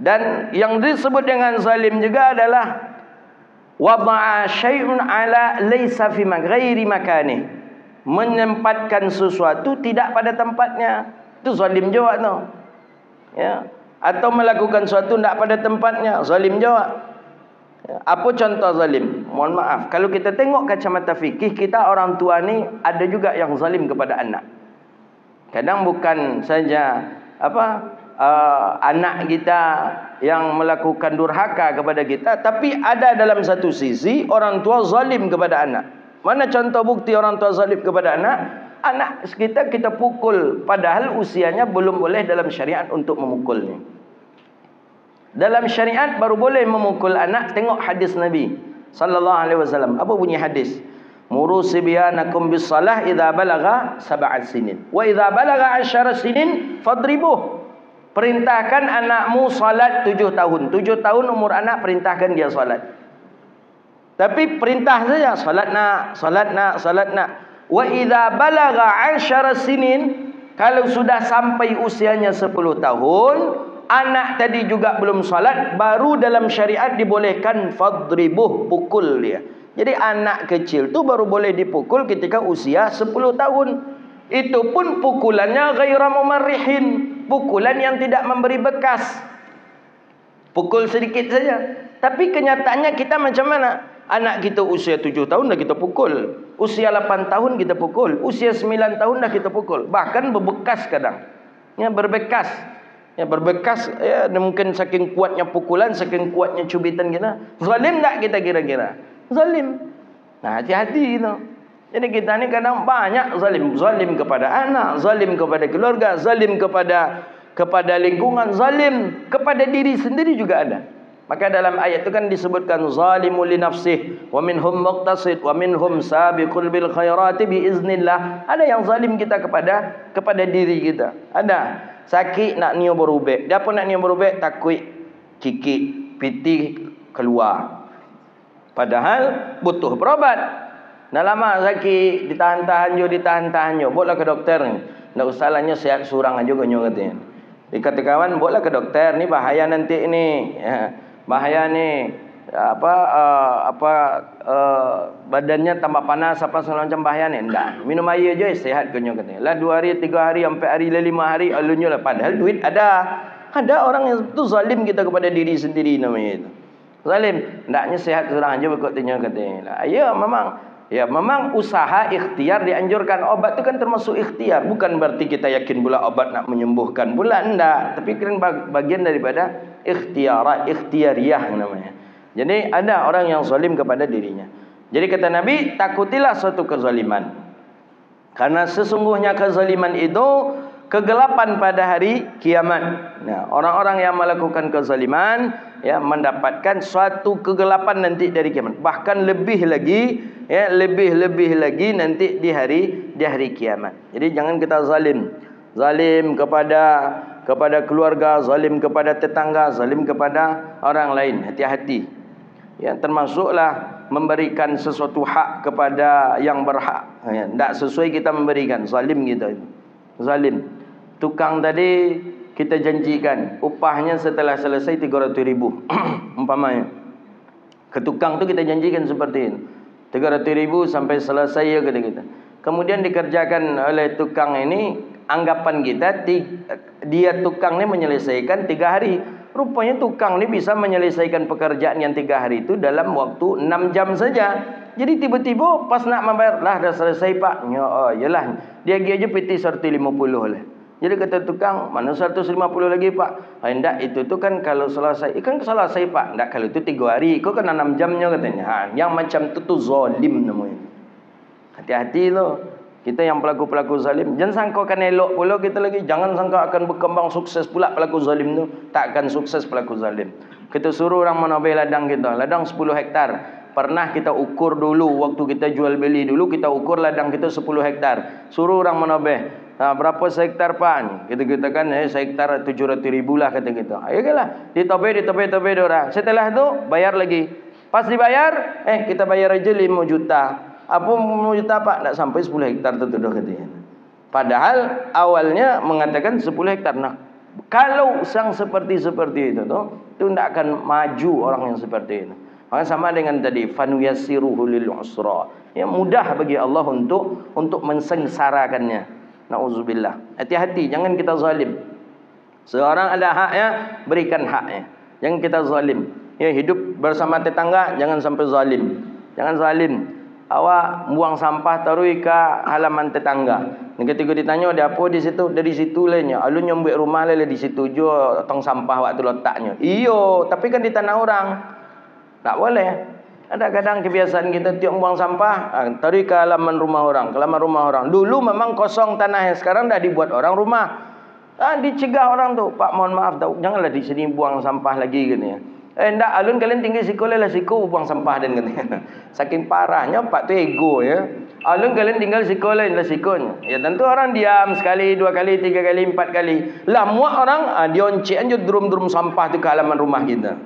dan yang disebut dengan zalim juga adalah wada'a syai'un ala laysa fi ghairi makani. Menempatkan sesuatu tidak pada tempatnya. Itu zalim juga tu. Ya. Atau melakukan sesuatu tidak pada tempatnya, zalim juga. Ya. Apa contoh zalim? Mohon maaf, kalau kita tengok kacamata fikih, kita orang tua ni ada juga yang zalim kepada anak. Kadang bukan saja anak kita yang melakukan durhaka kepada kita, tapi ada dalam satu sisi orang tua zalim kepada anak. Mana contoh bukti orang tua zalim kepada anak? Anak kita pukul, padahal usianya belum boleh dalam syariat untuk memukulnya. Dalam syariat baru boleh memukul anak. Tengok hadis Nabi sallallahu alaihi wasallam. Apa bunyi hadis? Muru sibyanakum bis salah idza balagha 7 sinin wa idza balagha 10 sinin fadribuh. Perintahkan anakmu salat 7 tahun. 7 tahun umur anak, perintahkan dia salat. Tapi perintah saja, salat nak, salat nak, salat nak. Wa idza balagha 10 sinin, kalau sudah sampai usianya 10 tahun, anak tadi juga belum salat, baru dalam syariat dibolehkan fadribuh, pukul dia. Jadi anak kecil tu baru boleh dipukul ketika usia 10 tahun. Itu pun pukulannya ghaira mumarrihin, pukulan yang tidak memberi bekas. Pukul sedikit saja. Tapi kenyataannya kita macam mana? Anak kita usia 7 tahun dah kita pukul. Usia 8 tahun kita pukul. Usia 9 tahun dah kita pukul. Bahkan berbekas kadang. Ya, berbekas. Ya, berbekas. Ya, mungkin saking kuatnya pukulan, saking kuatnya cubitan kita. Zalim tak kita kira-kira? Zalim. Nah, hati-hati itu. Jadi kita ni kadang banyak zalim. Zalim kepada anak, zalim kepada keluarga, zalim kepada lingkungan, zalim kepada diri sendiri juga ada. Maka dalam ayat itu kan disebutkan zalimul li nafsih wa minhum muqtasid wa minhum sabiqul bil khairati bi iznillah. Ada yang zalim kita kepada diri kita. Ada sakit nak niu berubek. Dia pun nak niu berubek, takut kikik piti keluar. Padahal butuh berobat. Dah lama sakit, ditahan-tahan je. Bawalah ke dokter ni. Ndak usahlah sehat surang aja gonyo katanya. Dikata kawan, bawalah ke dokter ni, bahaya nanti ni. Ya. Bahaya ni badannya tambah panas apa segala macam bahaya ni. Enggak, minum air je sihat gonyo katanya. Lah 2 hari, 3 hari, 4 hari, 5 hari alunyo lah, padahal duit ada. Ada orang yang tu zalim kita kepada diri sendiri namanya itu. Zalim, ndaknya sihat seorang aja berkot tanya katanya. Lah ya memang usaha ikhtiar dianjurkan. Obat tu kan termasuk ikhtiar, bukan berarti kita yakin pula obat nak menyembuhkan pula, enggak, tapi kan bagian daripada ikhtiyariyah namanya. Jadi ada orang yang zalim kepada dirinya. Jadi kata Nabi, takutilah suatu kezaliman, karena sesungguhnya kezaliman itu kegelapan pada hari kiamat. Nah, orang-orang yang melakukan kezaliman ya mendapatkan suatu kegelapan nanti dari kiamat. Bahkan lebih lagi nanti di hari kiamat. Jadi jangan kita zalim kepada keluarga, zalim kepada tetangga, zalim kepada orang lain. Hati-hati. Ya, termasuklah memberikan sesuatu hak kepada yang berhak. Ya, tidak sesuai kita memberikan, zalim kita itu. Zalim. Tukang tadi kita janjikan upahnya setelah selesai 300.000 umpamanya. Ke tukang tu kita janjikan seperti ini, 300.000 sampai selesai ya kata kita. Kemudian dikerjakan oleh tukang ini, anggapan kita dia tukang ni menyelesaikan 3 hari. Rupanya tukang ni bisa menyelesaikan pekerjaan yang 3 hari itu dalam waktu 6 jam saja. Jadi tiba-tiba pas nak membayar, lah dah selesai pak. Ya, oh, yalah. Dia pergi aja PT 150 lah. Jadi kata tukang, mana 150 lagi pak? Hendak itu tu kan kalau selesai. Kan selesai pak. Hendak kalau itu 3 hari. Kau kan 6 jamnya katanya. Yang macam tu zalim namanya. Hati-hati loh. Kita yang pelaku-pelaku zalim. Jangan sangka akan elok pula kita lagi. Jangan sangka akan berkembang sukses pula pelaku zalim tu. Tak akan sukses pelaku zalim. Kita suruh orang menobel ladang kita. Ladang 10 hektar. Pernah kita ukur dulu. Waktu kita jual beli dulu. Kita ukur ladang kita 10 hektar. Suruh orang menobel. Berapa sehektar pak? Kita kan sehektar 700,000 lah kata kita. Ayolah. Ditobel orang. Setelah tu bayar lagi. Pas dibayar. Kita bayar aja 5 juta. Apa mau juta pak? Tak sampai 10 hektar tu dah katanya. Padahal awalnya mengatakan 10 hektar. Nah, kalau sang seperti itu tu tidak akan maju orang yang seperti itu. Maka sama dengan tadi fanuyassiruhu lil usra. Ya mudah bagi Allah untuk mensengsarakannya. Nauzubillah. Hati-hati jangan kita zalim. Seorang ada haknya, berikan haknya. Jangan kita zalim. Ya hidup bersama tetangga jangan sampai zalim. Jangan zalim. Awak buang sampah taruh ke halaman tetangga. Ketika ditanya ada apa di situ, dari situ lehnya. Alun nyambut rumah leh di situ jo tong sampah waktu letaknya. Iyo, tapi kan di tanah orang. Tak boleh. Ada kadang kebiasaan kita tiap buang sampah, taruh ke halaman rumah orang. Dulu memang kosong tanahnya, sekarang dah dibuat orang rumah. Dicegah orang tu, Pak mohon maaf tau, janganlah di sini buang sampah lagi gitu ya. Ndak, alun kalian tinggal siku lah siku buang sampah dan katanya. Saking parahnya Pak tu ego ya. Alun kalian tinggal siku lah sikunya. Ya tentu orang diam sekali, 2 kali, 3 kali, 4 kali. Lah muak orang dia oncek aja drum-drum sampah tu ke halaman rumah kita.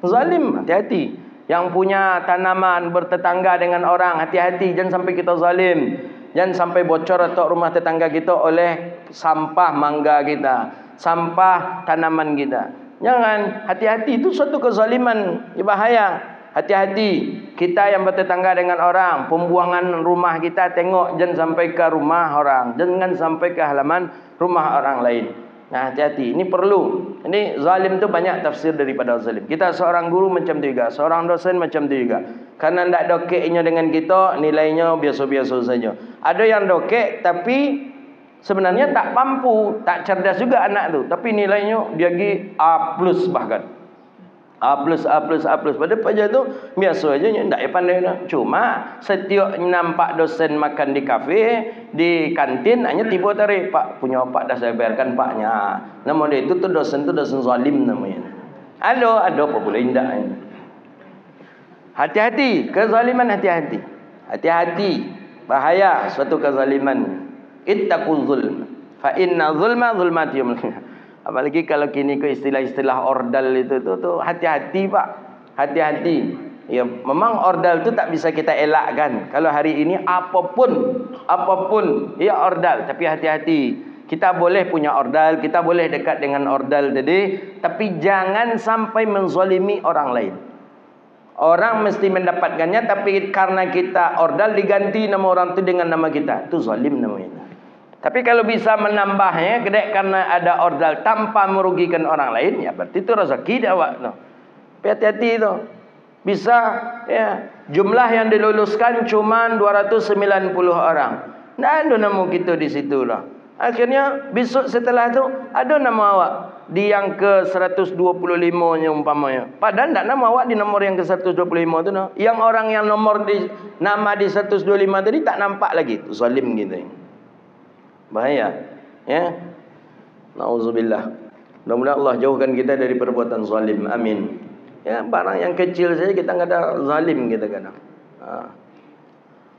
Zalim, hati-hati. Yang punya tanaman bertetangga dengan orang, hati-hati jangan sampai kita zalim. Jangan sampai bocor atau rumah tetangga kita oleh sampah mangga kita, sampah tanaman kita. Jangan, hati-hati itu suatu kezaliman, bahaya. Hati-hati kita yang bertetangga dengan orang, pembuangan rumah kita tengok jangan sampai ke rumah orang, jangan sampai ke halaman rumah orang lain. Nah, hati-hati, ini perlu. Ini zalim itu banyak tafsir daripada zalim. Kita seorang guru macam tu juga, seorang dosen macam tu juga. Karena tidak dokeknya dengan kita, nilainya biasa-biasa saja. Ada yang dokek tapi sebenarnya tak mampu, tak cerdas juga anak tu. Tapi nilainya dia pergi A+ bahkan. A+. Pada pelajar tu biasa aja, tak pandai dah. Cuma setiap nampak dosen makan di kafe, di kantin, hanya tiba tarik, Pak punya Pak dah saya bayarkan Paknya. Nama dia itu tu dosen zalim namanya. Ada apa boleh indah. Hati-hati, kezaliman hati-hati. Hati-hati, bahaya suatu kezaliman. Ittaqul zulm fa inna zulma zulmati yaumil qiyamah. Apalagi kalau kini ke istilah-istilah ordal itu tu hati-hati Pak. Hati-hati. Ya memang ordal itu tak bisa kita elakkan. Kalau hari ini apapun ya ordal, tapi hati-hati. Kita boleh punya ordal, kita boleh dekat dengan ordal tadi, tapi jangan sampai menzalimi orang lain. Orang mesti mendapatkannya, tapi karena kita ordal diganti nama orang itu dengan nama kita. Itu zalim namanya. Tapi kalau bisa menambahnya karena ada ordal tanpa merugikan orang lain, ya berarti itu rezeki dia awak. Hati-hati itu. Bisa ya, jumlah yang diluluskan cuma 290 orang. Tidak ada nama kita di situ lah. Akhirnya besok setelah itu ada nama awak di yang ke 125 nya umpamanya. Padahal tidak nama awak di nomor yang ke 125 itu. No. Yang orang yang nomor di nama di 125 tadi tak nampak lagi. Itu zalim gitu. Bahaya. Ya. Nauzubillah. Mudah-mudahan Allah jauhkan kita dari perbuatan zalim. Amin. Ya, barang yang kecil saja kita enggak ada zalim kita kadang.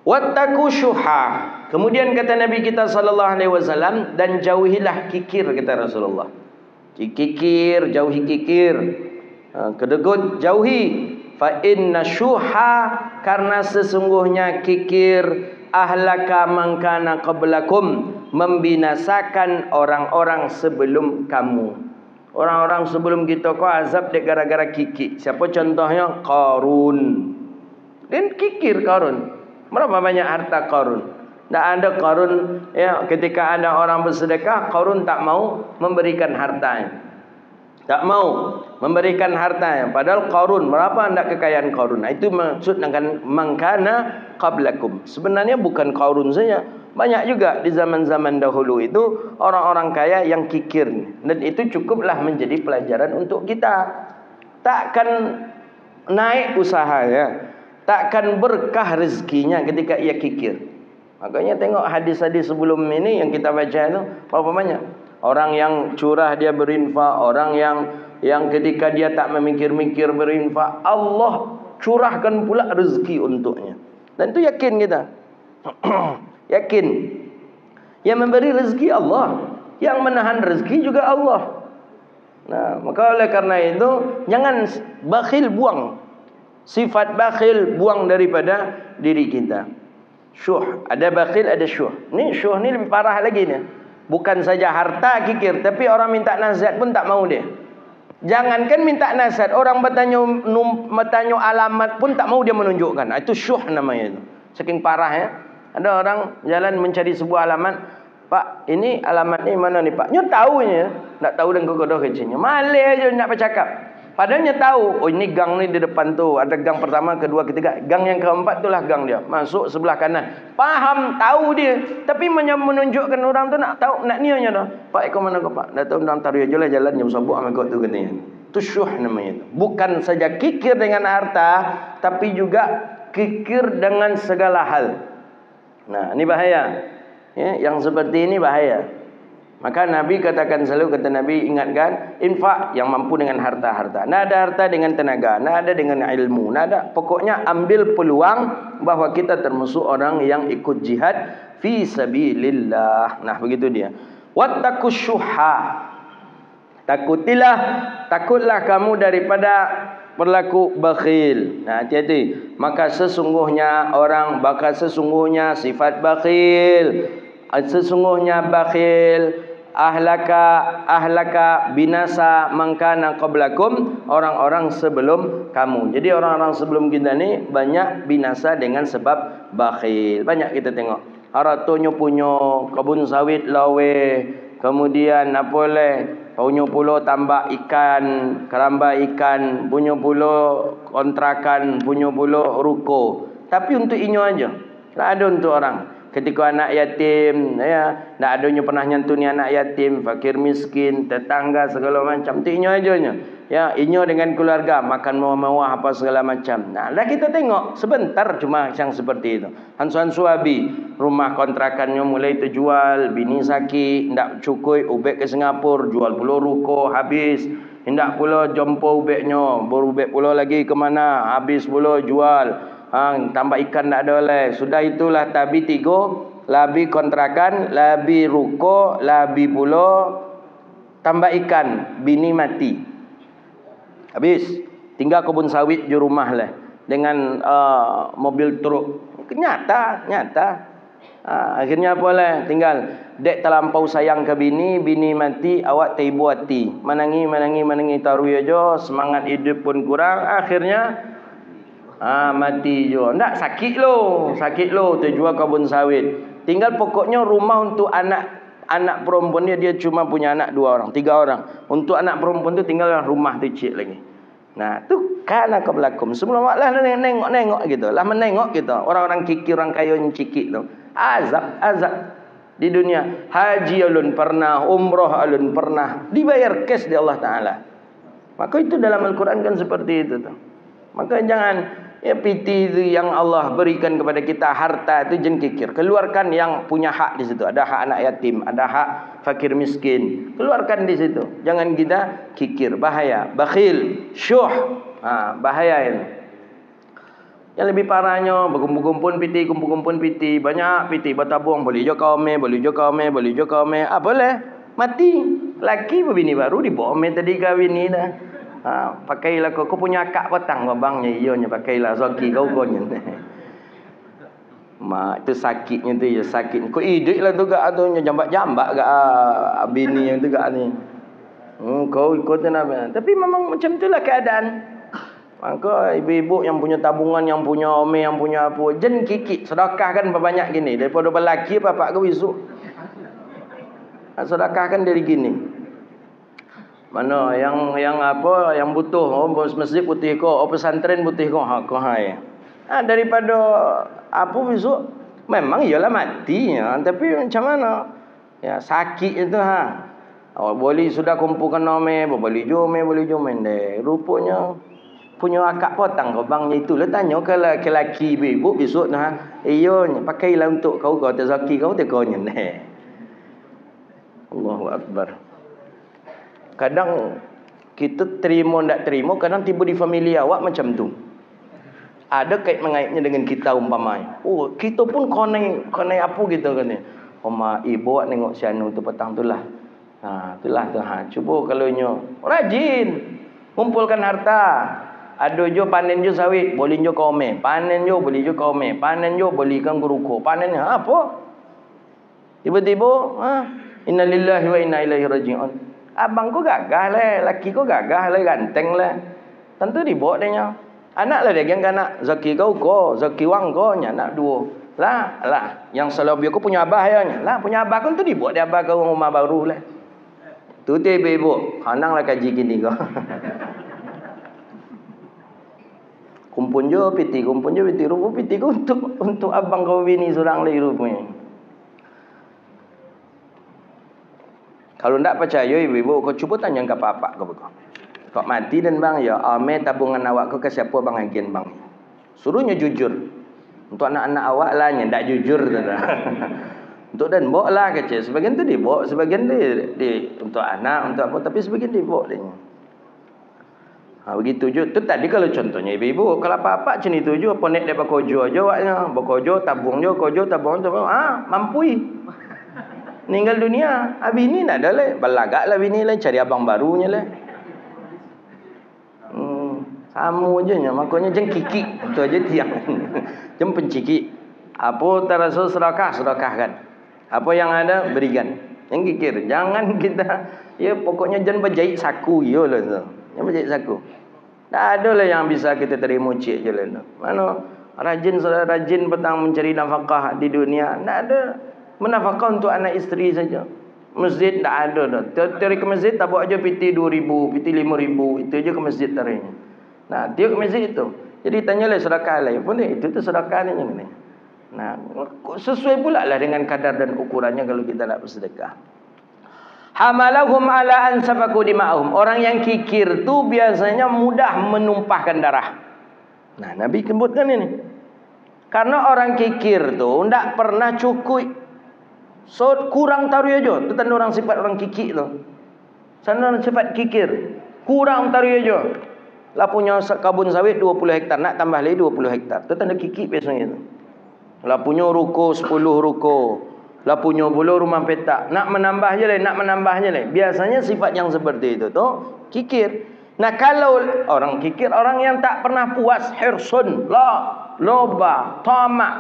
Wattaqu syuha. Kemudian kata Nabi kita sallallahu alaihi wasallam, dan jauhilah kikir kata Rasulullah. Kikir, jauhi kikir. Kedegut jauhi. Fa inna syuha, karena sesungguhnya kikir ahlaka man kana qablakum, membinasakan orang-orang sebelum kamu. Orang-orang sebelum kita kau azab dek gara-gara kikir. Siapa contohnya? Qarun. Dan kikir Qarun. Berapa banyak harta Qarun? Tak ada Qarun ya, ketika ada orang bersedekah, Qarun tak mau memberikan hartanya. Tak mau memberikan harta. Padahal Qarun, berapa hendak kekayaan Qarun? Itu maksud dengan mangkana qablakum. Sebenarnya bukan Qarun saja. Banyak juga di zaman-zaman dahulu itu orang-orang kaya yang kikir. Dan itu cukuplah menjadi pelajaran untuk kita. Takkan naik usahanya, takkan berkah rezekinya ketika ia kikir. Makanya tengok hadis-hadis sebelum ini yang kita baca itu berapa banyak orang yang curah dia berinfak, orang yang ketika dia tak memikir-mikir berinfak, Allah curahkan pula rezeki untuknya. Dan itu yakin kita. Yakin. Yang memberi rezeki Allah, yang menahan rezeki juga Allah. Nah, maka oleh karena itu jangan bakhil, buang sifat bakhil, buang daripada diri kita. Syuh, ada bakhil, ada syuh. Ni syuh ni lebih parah lagi ni. Bukan saja harta kikir, tapi orang minta nasihat pun tak mau dia. Jangankan minta nasihat, orang bertanya alamat pun tak mau dia menunjukkan. Itu syuh namanya itu. Saking parah ya. Ada orang jalan mencari sebuah alamat, Pak, ini alamat ni mana ni Pak? Nya tahunya, nak tahu dan kokodoh kecilnya. Malih aja nak bercakap. Padahal dia tahu, oh ini gang ni di depan tu, ada gang pertama, kedua, ketiga. Gang yang keempat itulah gang dia. Masuk sebelah kanan. Faham, tahu dia. Tapi menunjukkan orang tu nak tahu, nak niatnya dah. Pak, kau mana kau Pak? Dah tahu orang taruh aja lah jalan yang sabuk sama kau tu katanya. Itu syuh namanya itu. Bukan saja kikir dengan harta, tapi juga kikir dengan segala hal. Nah, ini bahaya. Ya, yang seperti ini bahaya. Maka Nabi katakan selalu, kata Nabi, ingatkan, infak yang mampu dengan harta-harta. Nah, ada harta dengan tenaga, nah ada dengan ilmu, nah ada. Pokoknya ambil peluang bahwa kita termasuk orang yang ikut jihad fi sabilillah. Nah, begitu dia. Wattaqus syuhha. Takutlah kamu daripada berlaku bakhil. Nah, hati-hati. Maka sesungguhnya sifat bakhil, sesungguhnya bakhil, ahlaka binasa mangkana qablakum, orang-orang sebelum kamu. Jadi orang-orang sebelum kita ni banyak binasa dengan sebab bakhil. Banyak kita tengok. Haratonyo punyo kebun sawit lawe, kemudian apa leh, punyo pulo tambak ikan, keramba ikan, punyo pulo kontrakan, punyo pulo ruko. Tapi untuk inyo aja. Tak ada untuk orang. Ketika anak yatim, ya, tak adanya pernah nyantuni anak yatim, fakir miskin, tetangga segala macam. Itu inyo aja nya. Ya, inyo dengan keluarga makan mewah-mewah apa segala macam. Nah, lah kita tengok sebentar cuma yang seperti itu. Hansu-hansu abi, rumah kontrakannya mulai terjual, bini sakit, ndak cukup ubek ke Singapura, jual pula ruko habis. Hendak pula jompo ubeknya, berubek pula lagi ke mana, habis pula jual. Tambah ikan tak ada oleh. Sudah itulah tabi 3, labi kontrakan, labi ruko, labi pula tambah ikan, bini mati. Habis, tinggal kebun sawit di rumah lah dengan mobil truk. Nyata. Akhirnya apa lah? Tinggal dek terlampau sayang ke bini, bini mati, awak tibu hati. Menangi taruh aja, semangat hidup pun kurang. Akhirnya mati juga. Tak, sakit lo, terjual kebun sawit. Tinggal pokoknya rumah untuk anak perempuan dia cuma punya anak 2 orang, 3 orang. Untuk anak perempuan tu tinggal rumah tu cik lagi. Nah, tu kana qablakum. Sebelum lah nengok gitu. Lah menengok gitu. Orang-orang kikir, orang kaya yang cikik tu. Azab di dunia. Haji alun pernah, umrah alun pernah, dibayar cash di Allah Taala. Maka itu dalam Al-Quran kan seperti itu tu. Maka jangan piti itu yang Allah berikan kepada kita, harta itu jangan kikir. Keluarkan yang punya hak di situ. Ada hak anak yatim, ada hak fakir miskin. Keluarkan di situ. Jangan kita kikir, bahaya. Bakhil, syuh, bahaya ini. Yang lebih parahnya berkumpul-kumpul piti, banyak piti bertabung, boleh jo kaume. Boleh mati. Laki berbini baru dibawa tadi kahwin ni dah. Pakailah kau punya akak petang babangnya, iyonya pakailah zoki kau nya. Mak itu sakitnya tu ya, sakit. Kau hidup lah tu gak tu jambak-jambak gak bini yang tu gak ni. Kau ikut apa? Tapi memang macam itulah keadaan. Maka ibu-ibu yang punya tabungan, yang punya ome, yang punya apa, jen kikik sedekahkan banyak gini daripada berlaki bapak kau besok. Sedekahkan dari gini. Mana yang apa yang butuh masjid putih ko, pesantren putih ko, ko hai. Daripada apa besok memang iyalah mati ya, tapi macam mana? Ya sakit itu ha. Boleh sudah kumpulkan nome, boleh jom deh. Rupanya punya akak potang kau bang itulah tanya ke laki ibu besok nah. Iyo pakailah untuk kau rezeki kau kau nyeneh. Allahu akbar. Kadang kita terima tak terima, kadang tiba di family awak macam tu. Ada kait mengaitnya dengan kita umpamanya. Oh, kita pun konai apa gitu kan ni. Oma ibu nengok si anu tu petang tu lah. Itulah tu cuba kalau nyo rajin kumpulkan harta. Ada jo panen jo sawit, boleh jo kome. Panen jo boleh jo kome. Panen jo belikan beruko. Panen apa? Tiba-tiba, innalillahi wa inna ilaihi raji'un. Abang ko gagah lah, laki ko gagah lah, ganteng lah. Tentu dibawa dia. Anak lah dia yang anak. Zaki kau ko, zaki wang ko, anak dua. Lah. Yang selalu biar ko punya abah ya. Lah, punya abah ko tu dibawa dia abah kau rumah baru lah. Tu ibu. Hanang lah kaji gini ko. Kumpun jo piti rupa piti ko untuk abang kau bini seorang lagi rupanya. Kalau tak percaya ibu, kau cuba tanya ke apa kau betul. Kau mati dan bang ya, ame tabungan awak kau ke siapa bang agen bang? Suruhnya jujur. Untuk anak-anak awak lah yang tak jujur Untuk dan bawa lah kecil. Sebagian tu dibawa, sebagian di untuk anak, untuk apa, tapi sebagian dibawa dia. Begitu je. Tu tadi kalau contohnya ibu, kalau apa-apa macam itu je, apa nek dia berkojo aja awaknya. Berkojo, tabung je, tabung. Mampui. Meninggal dunia. Bini nak ada lah. Belagak lah bini lah. Cari abang barunya lah. Sama je. Makanya jangan kikik. Itu aja tiang. Jangan pencikik. Apa terasa sedekah kan. Apa yang ada berikan. Jangan kikir. Jangan kita. Ya pokoknya jangan berjahit saku. Yolah tu. Jangan berjahit saku. Tak ada lah yang bisa kita terima cik je lah. Mana rajin petang mencari nafkah di dunia. Tak ada. Menafkah untuk anak isteri saja. Masjid tak ada dah. Teori ke masjid tak buat aja piti 2,000, piti 5,000. Itu je ke masjid tarinya. Nah, tiap ke masjid itu. Jadi tanyalah sedekah lain pun itu sedekah ni. Nah, sesuai pula lah dengan kadar dan ukurannya kalau kita nak bersedekah. Hamalahum ala an safaku dima'ahum. Orang yang kikir tu biasanya mudah menumpahkan darah. Nah, Nabi sebutkan ini. Karena orang kikir tu tak pernah cukup. So kurang taruh aja. Itu tanda orang sifat orang kikir tu. Tanda orang sifat kikir. Kurang taruh aja. Lah punya kebun sawit 20 hektar, nak tambah lagi 20 hektar. Itu tanda kikir biasanya tu. Lah punya ruko 10 ruko. Lah punya pula rumah petak. Nak menambah je lah. Biasanya sifat yang seperti itu tu kikir. Nah, kalau orang kikir, orang yang tak pernah puas, hirsun, loba, tamak,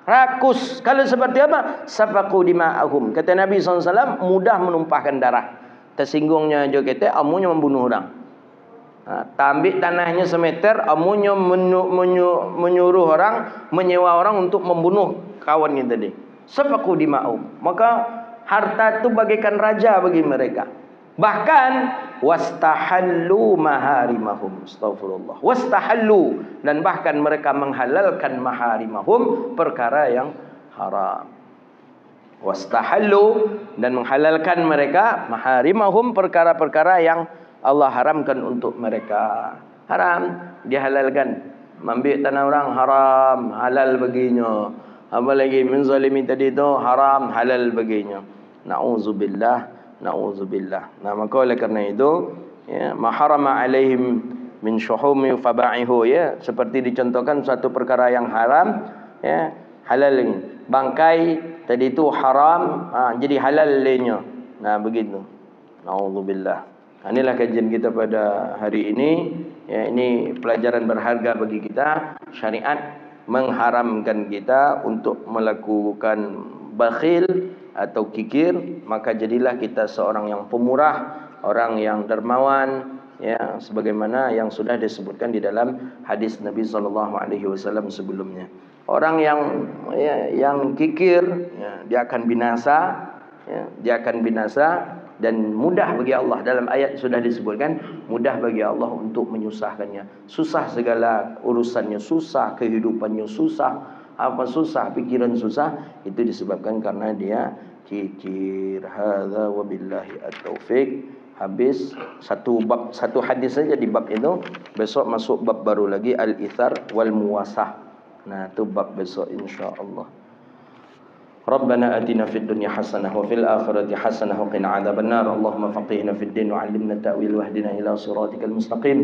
rakus. Kalau seperti apa? Safaku dima'ahum. Kata Nabi SAW, mudah menumpahkan darah. Tersinggungnya je kata, amunya membunuh orang. Tambik tanahnya semeter, amunya menyuruh orang, menyewa orang untuk membunuh kawannya tadi. Safaku dima'ahum. Maka harta itu bagaikan raja bagi mereka. Bahkan wastahallu maharimahum. Astagfirullah. Wastahallu, dan bahkan mereka menghalalkan maharimahum, perkara yang haram. Wastahallu, dan menghalalkan mereka maharimahum, perkara-perkara yang Allah haramkan untuk mereka. Haram dihalalkan. Ambil tanah orang haram, halal baginya. Apa lagi menzalimi tadi tu haram, halal baginya. Na'udzubillah. Nah, maka oleh kerana itu ya, maharama alaihim min syuhumi faba'ihu, ya, seperti dicontohkan suatu perkara yang haram, ya, halal ini. Bangkai tadi itu haram, jadi halal lainnya. Nah, begitu. Na'udzubillah. Inilah kajian kita pada hari ini. Ya, ini pelajaran berharga bagi kita. Syariat mengharamkan kita untuk melakukan bakhil atau kikir, maka jadilah kita seorang yang pemurah, orang yang dermawan, ya, sebagaimana yang sudah disebutkan di dalam hadis Nabi SAW sebelumnya. Orang yang kikir, ya, dia akan binasa, ya, dan mudah bagi Allah. Dalam ayat sudah disebutkan mudah bagi Allah untuk menyusahkannya. Susah segala urusannya, susah kehidupannya, susah apa susah, pikiran susah, itu disebabkan karena dia kikir. Hadza wabillahi at-taufik. Habis satu bab, satu hadis saja di bab itu. Besok masuk bab baru lagi, al-ithar wal muwasah. Nah, itu bab besok insya-Allah. Rabbana atina fid dunya hasanah wa fil akhirati hasanah wa qina adzabannar. Allahumma faqihna fid din wa 'allimna ta'wil wahdina ila siratikal mustaqim.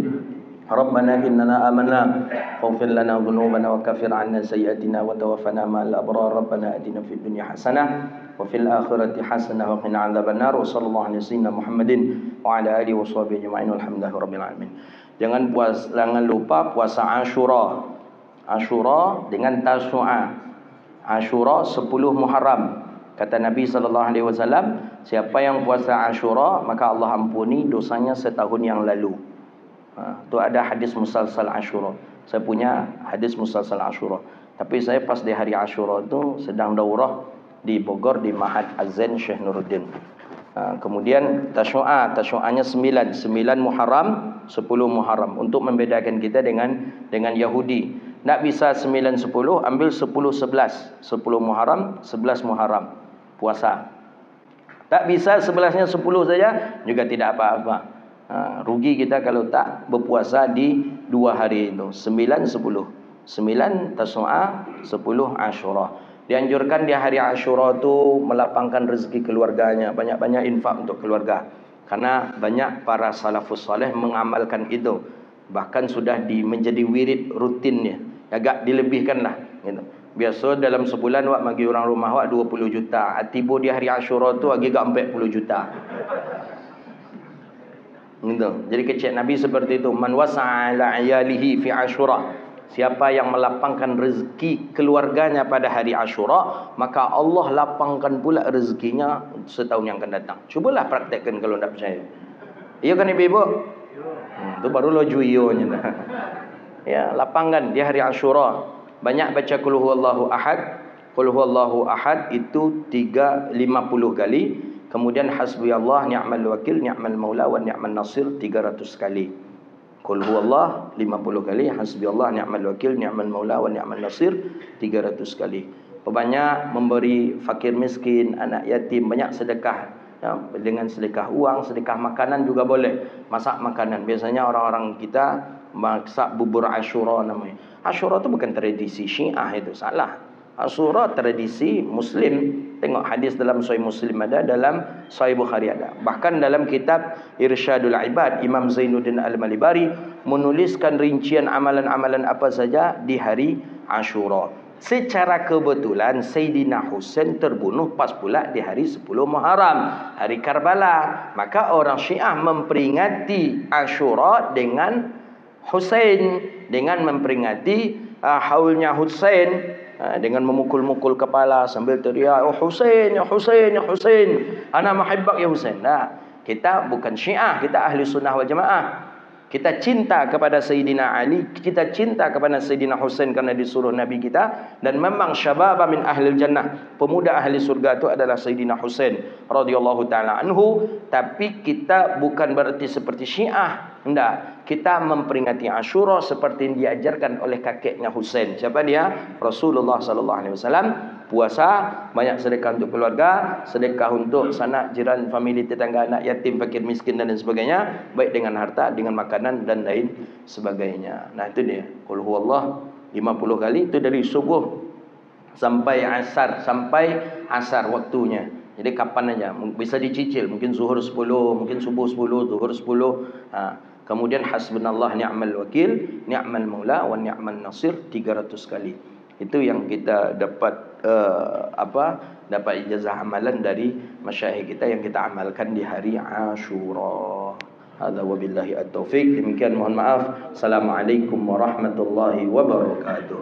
Rabbana innana amanna faghfir lana dhunubana wa kaffir 'anna sayyi'atina wa tawaffana ma'al abrar. Rabbana atina fid dunya hasanah wa fil akhirati hasanah wa qina adzabannar. Wa sallallahu alaihi wasallam Muhammadin wa ala alihi washabihi ajma'in walhamdulillahirabbil alamin. Jangan lupa puasa Asyura. Asyura dengan Tasu'a. Asyura 10 Muharram. Kata Nabi SAW, siapa yang puasa Asyura, maka Allah ampuni dosanya setahun yang lalu. Itu ada hadis musalsal Asyura. Saya punya hadis musalsal Asyura. Tapi saya pas di hari Asyura itu sedang daurah di Bogor di Ma'had Az-Zain Syekh Nuruddin. Kemudian Tasu'anya 9 Muharram, 10 Muharram, untuk membedakan kita dengan Yahudi. Tak bisa 9-10, ambil 10-11. 10 Muharram, 11 Muharram puasa. Tak bisa 11-nya 10 saja, juga tidak apa-apa. Rugi kita kalau tak berpuasa di 2 hari itu, 9-10. 9 Tasu'a, 10 Asyura. Dianjurkan di hari Asyura itu melapangkan rezeki keluarganya, banyak-banyak infak untuk keluarga. Karena banyak para salafus saleh mengamalkan itu. Bahkan sudah menjadi wirid rutinnya. Agak dilebihkanlah gitu. Biasa dalam sebulan wak bagi orang rumah wak 20 juta. Tiba di hari Asyura tu agak 40 juta. Gitu. Jadi kecek Nabi seperti itu. Man wasa'a ala ayalihi fi Asyura. Siapa yang melapangkan rezeki keluarganya pada hari Asyura, maka Allah lapangkan pula rezekinya setahun yang akan datang. Cubalah praktekkan kalau tak percaya. Iya kan ibu-ibu? Itu baru lo juyonya. Ya, lapangkan di hari Asyura. Banyak baca qul huwallahu ahad. Qul huwallahu ahad itu 50 kali. Kemudian hasbiyallah ni'mal wakil ni'mal maula wa ni'man nasir 300 kali. Qul huwallah 50 kali, hasbiyallah ni'mal wakil ni'mal maula wa ni'man nasir 300 kali. Banyak memberi fakir miskin, anak yatim, banyak sedekah. Ya, dengan sedekah uang, sedekah makanan juga boleh. Masak makanan. Biasanya orang-orang kita masak bubur Asyura namanya. Asyura itu bukan tradisi Syiah, itu salah. Asyura tradisi Muslim. Tengok hadis dalam Sahih Muslim ada, dalam Sahih Bukhari ada. Bahkan dalam kitab Irsyadul Ibad, Imam Zainuddin Al-Malibari menuliskan rincian amalan-amalan apa saja di hari Asyura. Secara kebetulan Sayyidina Husain terbunuh pas pula di hari 10 Muharram, hari Karbala. Maka orang Syiah memperingati Asyura dengan Husain, dengan memperingati haulnya Husain, dengan memukul-mukul kepala sambil teriak, "Oh Husain, ya Husain, ya Husain, ana mahibbak ya Husain." Nah, kita bukan Syiah, kita ahli sunnah wal jamaah. Kita cinta kepada Sayyidina Ali, kita cinta kepada Sayyidina Husain karena disuruh Nabi kita. Dan memang syababa min ahlil jannah, pemuda ahli surga itu adalah Sayyidina Husain radhiyallahu ta'ala anhu. Tapi kita bukan berarti seperti Syiah. Tidak, kita memperingati Asyura seperti yang diajarkan oleh kakeknya Husain. Siapa dia? Rasulullah sallallahu alaihi wasallam. Puasa, banyak sedekah untuk keluarga, sedekah untuk sanak jiran, famili, tetangga, anak yatim, fakir miskin dan lain sebagainya, baik dengan harta, dengan makanan dan lain sebagainya. Nah, itu dia. Qul huwallah 50 kali, itu dari subuh sampai asar waktunya. Jadi kapan aja bisa dicicil, mungkin zuhur 10, mungkin subuh 10, zuhur 10. Kemudian hasbunallah ni'mal wakil, ni'mal maula wa ni'man nasir 300 kali. Itu yang kita dapat dapat ijazah amalan dari masyayikh kita yang kita amalkan di hari Asyura. Hadza wabillahi at-taufik. Demikian, mohon maaf. Assalamualaikum warahmatullahi wabarakatuh.